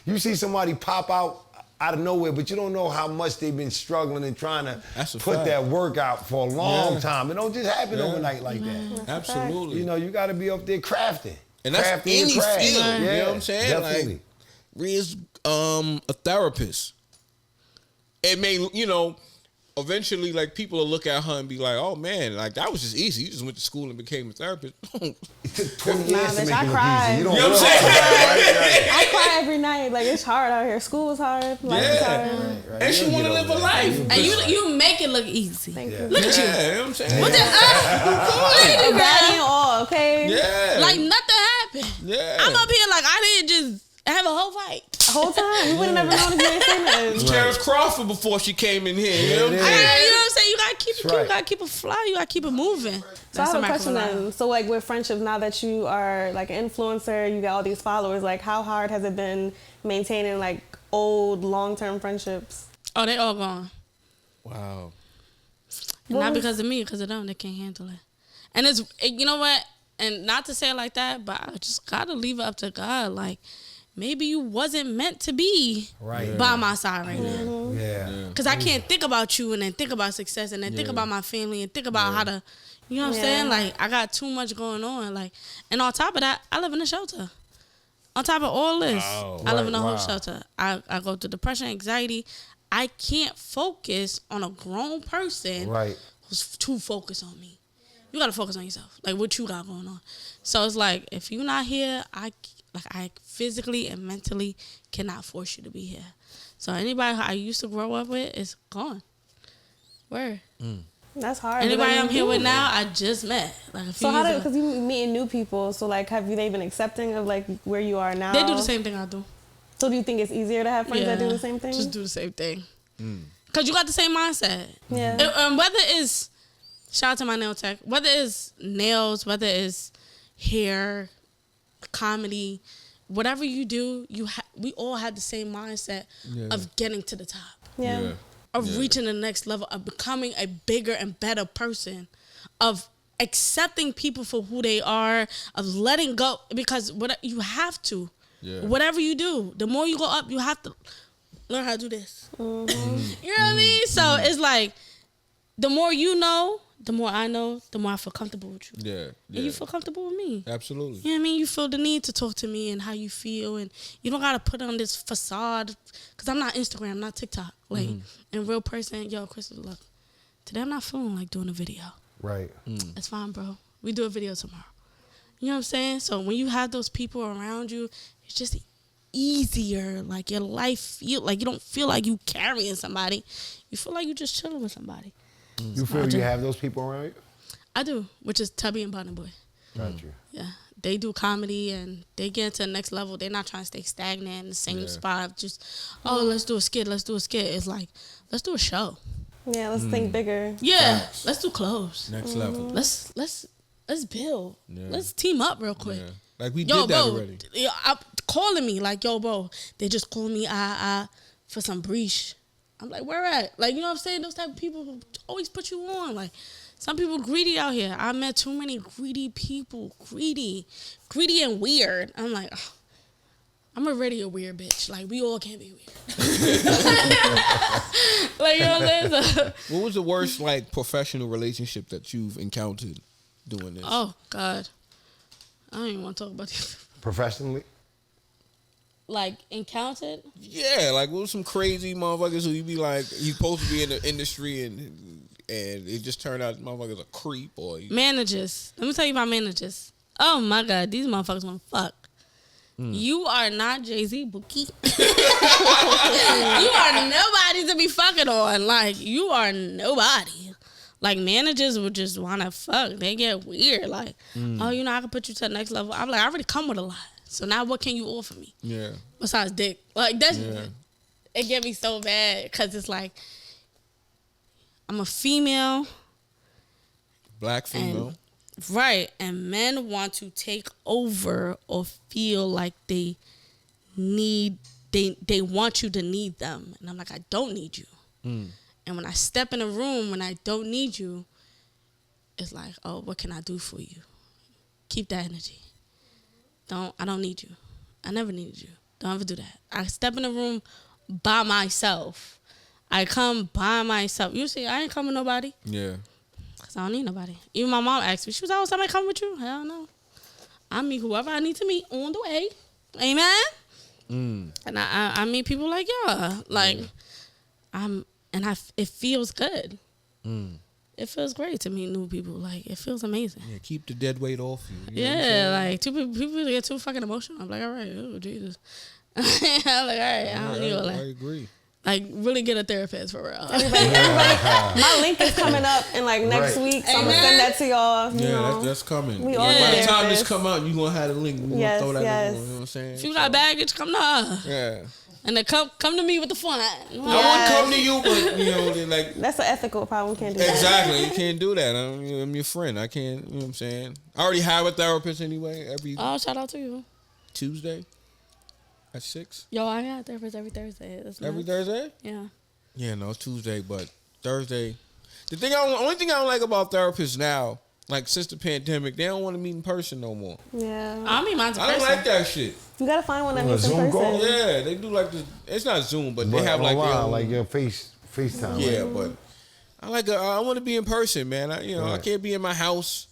You see somebody pop out of nowhere, but you don't know how much they've been struggling and trying to put that work out for a long time. It don't just happen overnight like that. Absolutely. You know, you got to be up there crafting. And that's any field. Yeah, you know what I'm saying? Definitely. Like, Rhea's a therapist. It may, eventually, like, people will look at her and be like, "Oh man, like that was just easy. You just went to school and became a therapist." It took 20 years to make it look cry. easy. You know what I'm saying? I cry every night. Like, it's hard out here. School is hard. Life is hard. Right. And she want to live a life. And you make it look easy. Thank you. Look at you. You know what I'm saying? What the Bad and all, okay? Yeah. Like, nothing happened. Yeah. I'm up here like I didn't just have a whole fight. The whole time. We would have never known if you ain't seen that. Terrence Crawford before she came in here. You know what I'm saying? You know what I'm saying? You gotta keep it cute. You gotta keep it fly. You gotta keep it moving. So I have a question then. So, like, with friendships, now that you are like an influencer, you got all these followers, like, how hard has it been maintaining like old long-term friendships? Oh, they all gone. Wow. And not because of me, because of them. They can't handle it. And it's, you know what? And not to say it like that, but I just gotta leave it up to God. Like, maybe you wasn't meant to be by my side right now. Yeah. Because I can't think about you and then think about success and then think about my family and think about how to, you know what I'm saying? Like, I got too much going on. Like, and on top of that, I live in a shelter. On top of all this, I live in a whole shelter. I go through depression, anxiety. I can't focus on a grown person who's too focused on me. You got to focus on yourself, like what you got going on. So it's like, if you're not here, I physically and mentally cannot force you to be here. So anybody I used to grow up with is gone. Where? That's hard. Anybody I'm here with now, I just met. Like a few so years because you meeting new people, so like, have they been accepting of like where you are now? They do the same thing I do. So do you think it's easier to have friends that do the same thing? Just do the same thing. Because you got the same mindset. Yeah. Whether it's, shout out to my nail tech, whether it's nails, whether it's hair, comedy, whatever you do, we all have the same mindset of getting to the top. Yeah. Of reaching the next level, of becoming a bigger and better person, of accepting people for who they are, of letting go, because you have to. Yeah. Whatever you do, the more you go up, you have to learn how to do this. You know what I mean? So it's like, the more you know, the more I know, the more I feel comfortable with you. Yeah. And you feel comfortable with me. Absolutely. You know what I mean? You feel the need to talk to me and how you feel, and you don't got to put on this facade, because I'm not Instagram, not TikTok. Like, in real person, yo, Krystaly, look, today I'm not feeling like doing a video. Right. That's fine, bro. We do a video tomorrow. You know what I'm saying? So when you have those people around you, it's just easier. Like, your life feel like you don't feel like you carrying somebody. You feel like you just chilling with somebody. You feel you have those people around you? I do, which is Tubby and Bonnie Boy. Got you. Yeah. They do comedy and they get to the next level. They're not trying to stay stagnant in the same spot. Just, let's do a skit. It's like, let's do a show. Yeah, let's think bigger. Yeah, let's do clothes. Next level. Let's build. Yeah. Let's team up real quick. Yeah. Like, we did that already. Calling me like, yo, bro, they just called me for some breach. I'm like, where at? Like, you know what I'm saying? Those type of people who always put you on. Like, some people greedy out here. I met too many greedy people. Greedy and weird. I'm like, I'm already a weird bitch. Like, we all can be weird. Like, you know what I'm saying? So, what was the worst, like, professional relationship that you've encountered doing this? Oh, God. I don't even want to talk about this. Professionally? Like, encountered? Yeah, like, what was some crazy motherfuckers who you be like, you supposed to be in the industry and it just turned out motherfuckers a creep or... Managers. Let me tell you about managers. Oh, my God. These motherfuckers want to fuck. You are not Jay-Z, Bookie. You are nobody to be fucking on. Like, you are nobody. Like, managers would just want to fuck. They get weird. Like, I can put you to the next level. I'm like, I already come with a lot. So now what can you offer me? Yeah. Besides dick. Like, that's... Yeah. It get me so bad because it's like, I'm a female. Black female. Right. And men want to take over or feel like they want you to need them. And I'm like, I don't need you. And when I step in a room when I don't need you, it's like, oh, what can I do for you? Keep that energy. I don't need you. I never needed you. Don't ever do that. I step in a room by myself. I come by myself. You see, I ain't coming with nobody. Yeah. Because I don't need nobody. Even my mom asked me, she was, somebody coming with you? Hell no. I meet whoever I need to meet on the way. Amen? And I meet people like y'all. Like, it feels good. It feels great to meet new people. Like, it feels amazing. Yeah, keep the dead weight off you. Like, people get too fucking emotional. I'm like, all right, oh, Jesus. I'm like, all right, I don't need all that. I agree. Like, really get a therapist for real. Everybody, my link is coming up in like next week, so I'm gonna send that to y'all. Yeah, that's coming. We all by the time this come out, you gonna have the link. We gonna throw that in, you know what I'm saying? If you got baggage, come to us. Yeah. And then come to me with the fun. I won't come to you, but you know, like, that's an ethical problem. We can't do that. Exactly, you can't do that. I'm your friend. I can't. You know what I'm saying? I already have a therapist anyway. Shout out to you. Tuesday at 6. Yo, I got a therapist every Thursday. Every Thursday? Yeah. Yeah, no, it's Tuesday, but Thursday. Only thing I don't like about therapists now, like since the pandemic, they don't want to meet in person no more. Yeah. I mean, mine's a I person. don't like that shit. You gotta find one that meets in Zoom person. call? Yeah, they do like the. It's not Zoom, but they have like their own, like your FaceTime. yeah, right? but I want to be in person, man. I can't be in my house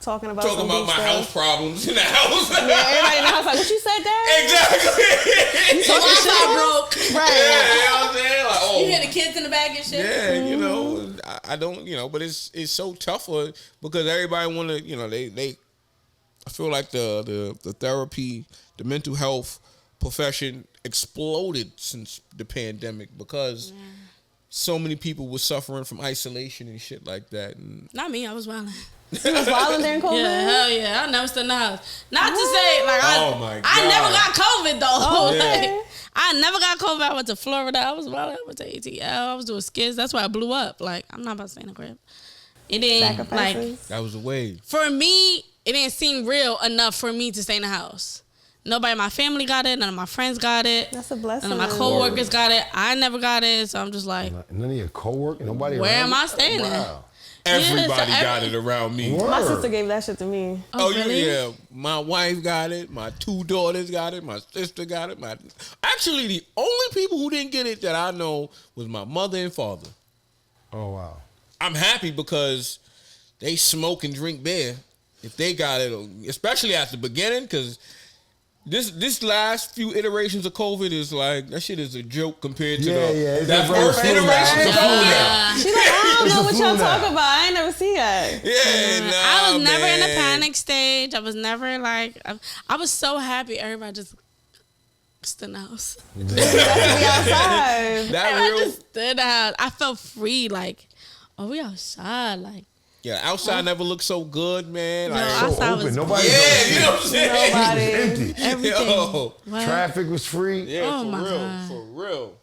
Talking about my stuff. house problems in the house. Yeah, everybody in the house like, what you said, Dad? Exactly. So Wi-Fi broke. Right. Yeah, you know what I'm saying? Like, oh, You hear the kids in the back and shit. yeah, you know, I don't, but it's so tough because everybody want to, they. I feel like the therapy, the mental health profession exploded since the pandemic because so many people were suffering from isolation and shit like that. And Not me. I was wilding. You was wilding during COVID? Yeah, hell yeah. I never stood in the house. Not to say like Oh my God. I never got COVID though. Oh, Like, I never got COVID. I went to Florida. I was wilding. I went to ATL. I was doing skits. That's why I blew up. Like I'm not about to stay in the crib. It didn't like Sacrifices. that was a wave. for me. It didn't seem real enough for me to stay in the house. Nobody in my family got it. None of my friends got it. That's a blessing. None of my coworkers got it. I never got it. So I'm just like, None of your coworkers, nobody. where around am you? I staying at? Wow. Everybody so got it around me. Word. My sister gave that shit to me. Oh, really? Yeah. My wife got it. My 2 daughters got it. My sister got it. Actually, the only people who didn't get it that I know was my mother and father. Oh wow. I'm happy because they smoke and drink beer. If they got it, especially at the beginning, because this last few iterations of COVID is like, that shit is a joke compared to it's that a first flu iteration of now. COVID. She's like, I don't It's know a what flu y'all now. talking about. I ain't never see that. Yeah, I was never in a man. panic stage. I was never like, I was so happy everybody just stood in the house. We outside. That Everybody real, just stood in the house. I felt free. Like, oh, we outside. Like, yeah, outside never looked so good, man. no, Like, So outside open. was Nobody yeah, you know knows. what I'm saying? Nobody. Empty. everything. Yo. What? Traffic was free. Yeah, Oh, for my real, God. for real.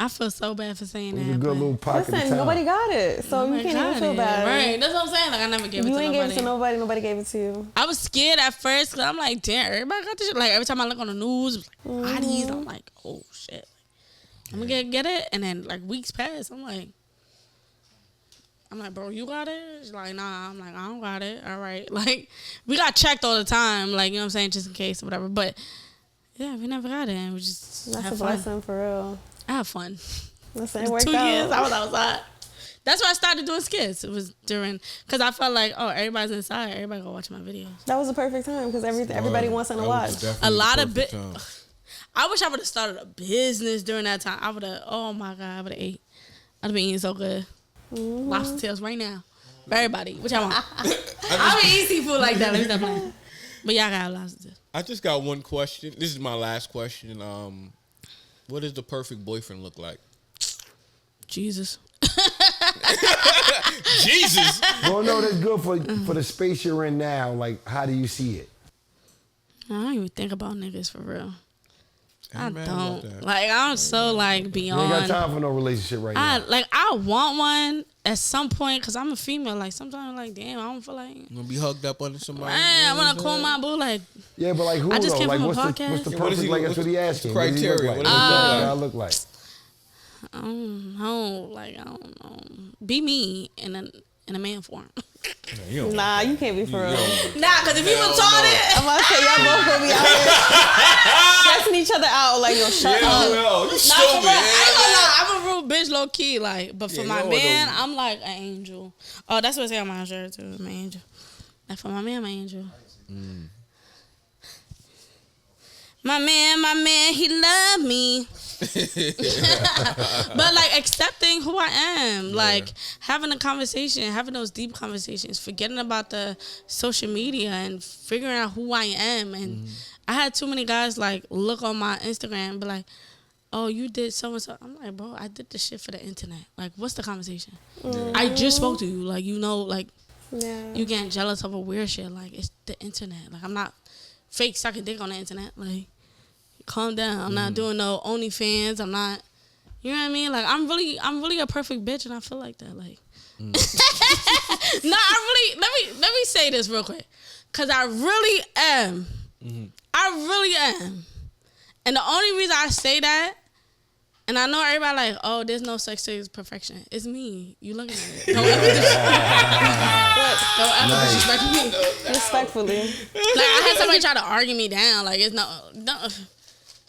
I feel so bad for saying It was that. a good but- little pocket of Listen, time. nobody got it, so you Nobody can't even got feel it. bad. Right, that's what I'm saying. Like, I never gave it You to ain't nobody. gave it to nobody. Nobody gave it to you. I was scared at first because I'm like, damn, everybody got this shit. Like, every time I look on the news, it was like, bodies, I'm like, oh, shit. I'm going to get it. And then, like, weeks pass. I'm like, bro, you got it? She's like, nah. I'm like, I don't got it. All right. Like, we got checked all the time. Like, you know what I'm saying? Just in case or whatever. But, yeah, we never got it. And we just That's have a fun. blessing for real. I have fun. Listen, it worked 2 out. years, I was outside. That's why I started doing skits. It was during, because I felt like, oh, everybody's inside. Everybody go watch my videos. That was the perfect time because everybody wants something to watch. A lot of I wish I would have started a business during that time. I would have, oh my God, I would have ate. I'd have been eating so good. Lobster tails right now. For everybody. Which I want. I would eat seafood like that. Let me stop playing. But y'all got lobster tails. I just got one question. This is my last question. What does the perfect boyfriend look like? Jesus. Jesus. Well, no, that's good for the space you're in now. Like, how do you see it? I don't even think about niggas for real. I ain't mad about don't. that. Like, I'm so like You ain't beyond. got time for no relationship right now. I want one at some point because I'm a female. Like sometimes, like damn, I don't feel like. You gonna be hugged up under somebody? Man, I want to call my boo. Like Yeah, but like who I just though? came Like from a what's the podcast. what's the Yeah, what is perfect? he- Like that's what's what he the asking. What does he look criteria? like? What What does does he that look guy look like? I don't know. Like I don't know. Be me in a man form. Nah, you can't be for real. Nah, because if you were taught it. I'm about to say y'all both gonna be out here stressing each other out like yo, shut up. No, you Nah, for stupid. real, I ain't gonna lie. I'm a real bitch, low key. Like, but for Yeah, my no, man, no. I'm like an angel. Oh, that's what it say on my shirt too. I'm an angel. Like for my man, I'm an angel. My man, he love me. But like accepting who I am, like having a conversation, having those deep conversations, forgetting about the social media and figuring out who I am. And I had too many guys like look on my Instagram and be like, oh, you did so and so. I'm like, bro, I did this shit for the internet. Like, what's the conversation? I just spoke to you. Like, you know, like Yeah. you getting jealous of a weird shit. Like, it's the internet. Like, I'm not fake sucking dick on the internet. Like, calm down. I'm not doing no OnlyFans. I'm not, you know what I mean? Like, I'm really a perfect bitch, and I feel like that. Like, no, let me say this real quick, cause I really am. I really am. And the only reason I say that, and I know everybody like, oh, there's no such thing as perfection. It's me. You looking at it. Don't ever do Don't ever disrespect me. Respectfully. Like, I had somebody try to argue me down. Like, it's no.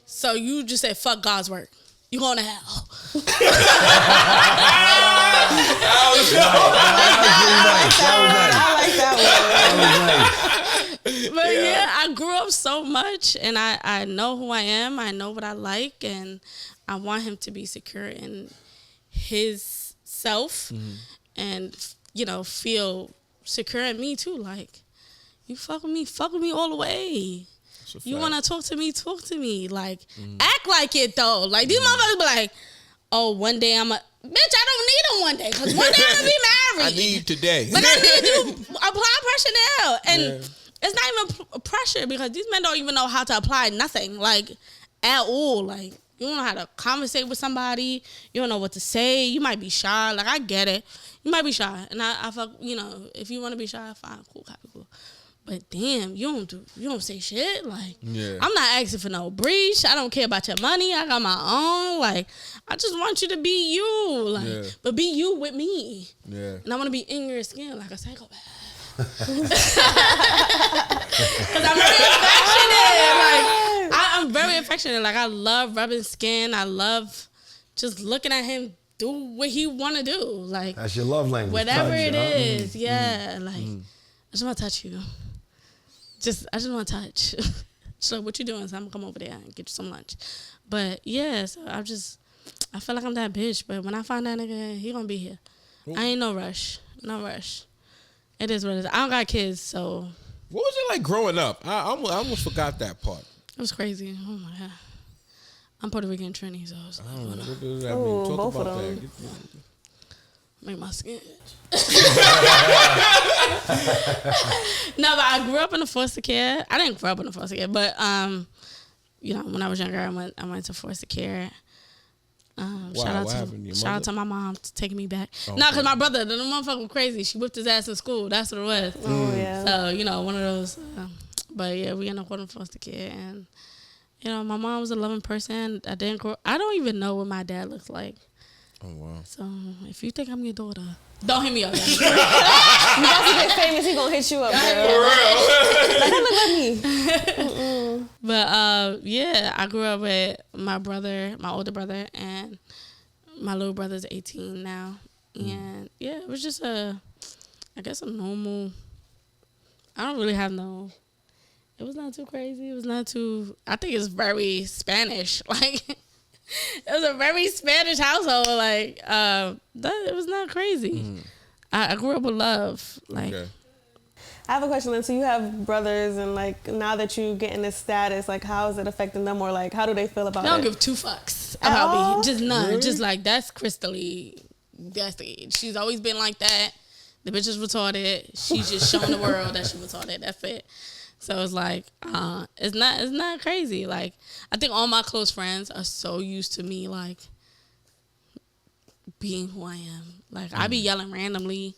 So you just said, fuck God's work. You going to hell. That was nice. But yeah, I grew up so much, and I know who I am. I know what I like, and I want him to be secure in his self, and feel secure in me too. Like, you fuck with me all the way. You want to talk to me. Like, act like it though. Like, these motherfuckers be like, oh, one day bitch, I don't need him one day, because one day I'm going to be married. I need today. But I need you to apply pressure now. And it's not even pressure, because these men don't even know how to apply nothing, like, at all. Like, you don't know how to conversate with somebody. You don't know what to say. You might be shy. Like, I get it. You might be shy. And I fuck, if you want to be shy, fine, cool, copy, cool. But damn, you don't say shit. Like, I'm not asking for no breach. I don't care about your money. I got my own. Like, I just want you to be you. Like, but be you with me. Yeah. And I want to be in your skin like a psychopath. Because I'm very affectionate. Like, I'm very affectionate. Like, I love rubbing skin. I love just looking at him do what he want to do. Like, that's your love language. Whatever it is. Yeah. Like, I just want to touch you. I just want to touch. So what you doing? So I'm going to come over there and get you some lunch. But yeah, so I feel like I'm that bitch. But when I find that nigga, he going to be here. I ain't no rush. No rush. It is what it is. I don't got kids, so. What was it like growing up? I almost forgot that part. It was crazy. Oh my God. I'm Puerto Rican Trini, so it's like, what does that mean? Talk both about of them. that. Make my skin itch. No, but I grew up in a foster care. I didn't grow up in a foster care, but when I was younger, I went to foster care. Shout out to my mom for taking me back. Okay. No, because my brother, the motherfucker was crazy. She whipped his ass in school. That's what it was. Oh yeah. So one of those. But yeah, we ended up in foster care, and my mom was a loving person. I don't even know what my dad looks like. Oh wow! So if you think I'm your daughter, don't hit me up. You about to get famous, he gonna hit you up, girl. Like, that look like me. But yeah, I grew up with my older brother, and my little brother's 18 now, and yeah, it was just I guess a normal. I don't really have no. It was not too crazy. It was not too. I think it's very Spanish, like. It was a very Spanish household. Like, it was not crazy. I grew up with love. Like, I have a question then. So you have brothers, and like, now that you get in this status, like, how is it affecting them, or like, how do they feel about it? They don't give two fucks about me. Just none. Really? Just like, that's Krystaly. That's the age. She's always been like that. The bitch is retarded. She's just showing the world that she's retarded. That's it. So it's like, it's not crazy. Like, I think all my close friends are so used to me, like, being who I am. Like, I be yelling randomly,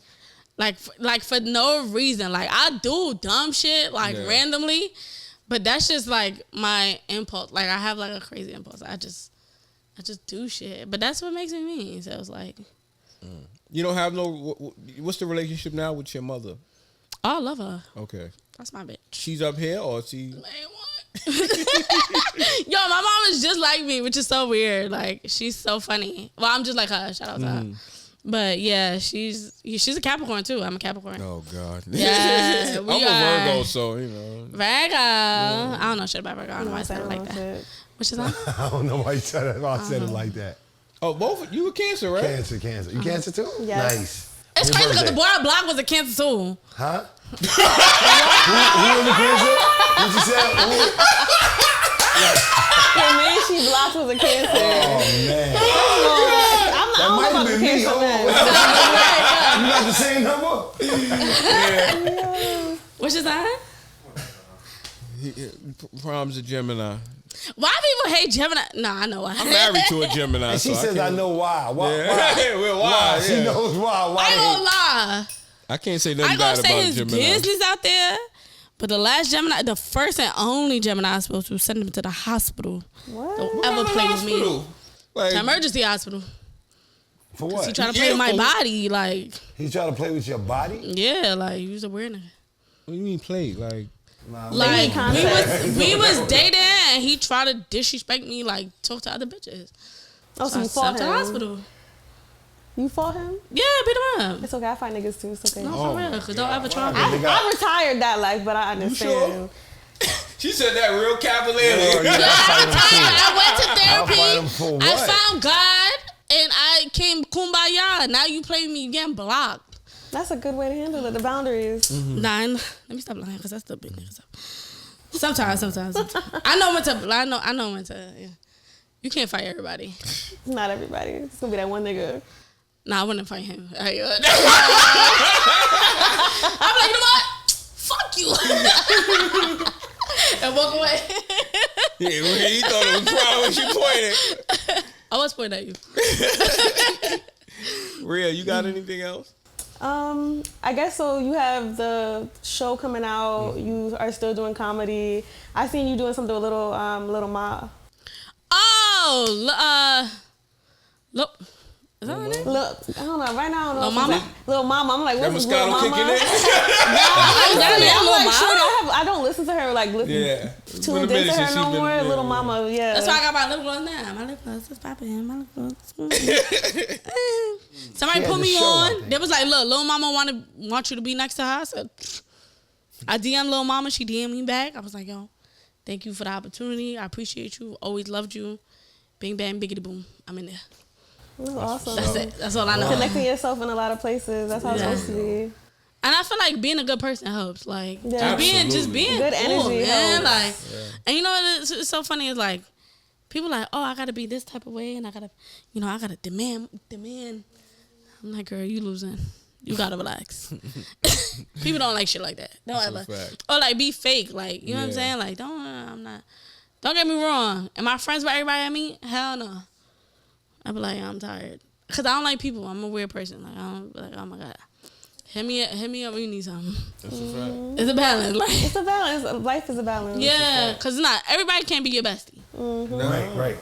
like for no reason. Like, I do dumb shit, like, randomly, but that's just, like, my impulse. Like, I have, like, a crazy impulse. I just do shit. But that's what makes me me. So it's like. You don't have no, what's the relationship now with your mother? Oh, I love her. Okay. That's my bitch. She's up here, or she? Man, what? Yo, my mom is just like me, which is so weird. Like, she's so funny. Well, I'm just like her. Shout out to her. But yeah, she's a Capricorn too. I'm a Capricorn. Oh God. Yeah, I'm a Virgo, so Virgo. Yeah. I don't know shit about Virgo. I don't know why I said it like that. What's your sign? I don't know why you said it. I said it like that. Oh, both you were Cancer, right? Cancer. You Cancer too? Yes. Nice. It's crazy because the boy I blocked was a Cancer too. Huh? who in the Cancer? What you said? The man she blocked was a Cancer. Oh man. That might have been me. You got the same number? Yeah. What's your sign? Prom's a Gemini. Why people hate Gemini? No, I know why. I'm married to a Gemini. And she says, I know why. Why? Why? She knows why. I ain't gonna lie. I can't say nothing bad about Gemini. I ain't gonna say his business out there, but the last Gemini, the first and only Gemini I was supposed to send him to the hospital. What? Don't ever play with me. Like, to emergency hospital. For what? He tried to play with my body, like. He tried to play with your body? Yeah, like he was a weird nigga. What do you mean play? Like we was dating and he tried to disrespect me, like talk to other bitches. Oh, so you fought him? To the hospital. You fought him? Yeah, beat him up. It's okay. I fight niggas too. It's okay. No, for real. Cause don't ever try me. I retired that life, but I understand. She said that real cavalierly. I went to therapy. I found God and I came kumbaya. Now you play me, you getting blocked. That's a good way to handle it. The boundaries. Mm-hmm. Nah, let me stop lying because that's still big niggas up. Sometimes. I know when to. Yeah. You can't fight everybody. Not everybody. It's gonna be that one nigga. Nah, I wouldn't fight him. I'm like, you know what? Fuck you. And walk away. Yeah, he thought it was wrong when she pointed. I was pointing at you. Rhea, you got anything else? I guess so. You have the show coming out. You are still doing comedy. I seen you doing something with Little Ma. Oh, look. Is that her name? Look, I don't know. Right now, I don't know. Little Mama? Little Mama. I'm like, what's this Little Moscato Mama? kicking in? I'm like, sure, I don't listen to her, like, tuned into her no more. Yeah, Little Mama, yeah. That's why I got my lip gloss now. My lip gloss is popping. My lip gloss. Somebody put me on. They was like, look, Little Mama want you to be next to her. I said, I DM Little Mama. She DM me back. I was like, yo, thank you for the opportunity. I appreciate you. Always loved you. Bing, bang, biggity, boom. I'm in there. That's awesome. That's it. That's all I know. Connecting yourself in a lot of places. That's how it's supposed to be. And I feel like being a good person helps. Like just being good cool, energy, man. Like, and you know what? It's so funny. It's like people like, oh, I gotta be this type of way, and I gotta demand. I'm like, girl, you losing. You gotta relax. People don't like shit like that. Don't ever. Or like be fake. Like you know what I'm saying? Like I'm not. Don't get me wrong. Am I friends with everybody I meet? Hell no. I be like, I'm tired. Cause I don't like people. I'm a weird person. Like I don't like, oh my God. Hit me up when you need something. That's a fact. It's a balance. Like it's a balance. Life is a balance. Yeah, cause it's not everybody can't be your bestie. Mm-hmm. Right.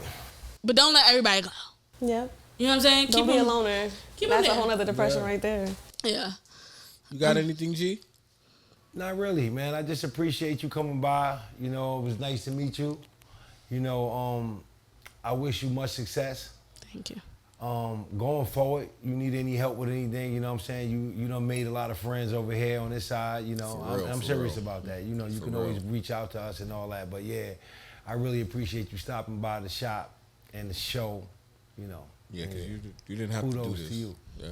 But don't let everybody go. Yeah. You know what I'm saying? Don't be a loner. That's a whole other depression right there. Yeah. You got anything, G? Not really, man. I just appreciate you coming by. You know, it was nice to meet you. You know, I wish you much success. Thank you. Going forward, you need any help with anything, you know what I'm saying? You done made a lot of friends over here on this side, you know. I'm serious about that. You know, you can always reach out to us and all that. But yeah, I really appreciate you stopping by the shop and the show, you know. Yeah, because you didn't have to do this. Kudos to you. Yeah.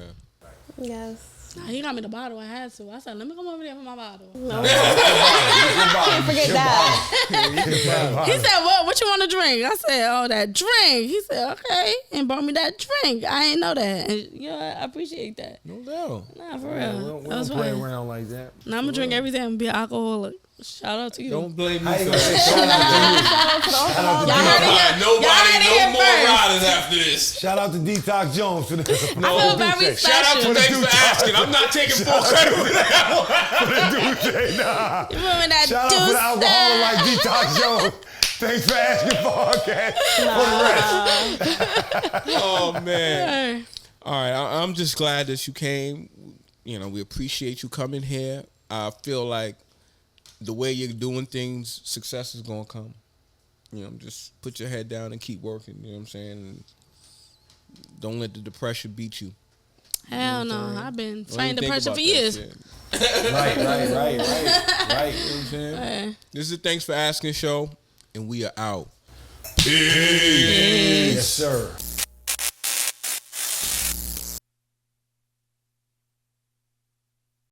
Yes. Nah, he got me the bottle. I had to. I said, let me come over there for my bottle. No. Can't forget that. He said, what you want to drink? I said, oh, that drink. He said, okay. And brought me that drink. I ain't know that. And, I appreciate that. No doubt. Nah, for real. We don't play around like that. Now I'm going to drink everything and be an alcoholic. Shout out to you. Don't blame me for that. Nobody, no more riders after this. Shout out to Detox Jones for the I feel very special. Shout out to thanks for asking. I'm not taking full credit for that. For the Duce, nah. You remember that Shout out for the alcohol like Detox Jones. Thanks for asking for the rest. Oh, man. All right, I'm just glad that you came. You know, we appreciate you coming here. I feel like the way you're doing things, success is going to come. You know, just put your head down and keep working. You know what I'm saying? And don't let the depression beat you. Hell no. I've been fighting depression for years. Right. You know what I'm saying? Right. This is a Thanks for Asking show, and we are out. Yes, sir.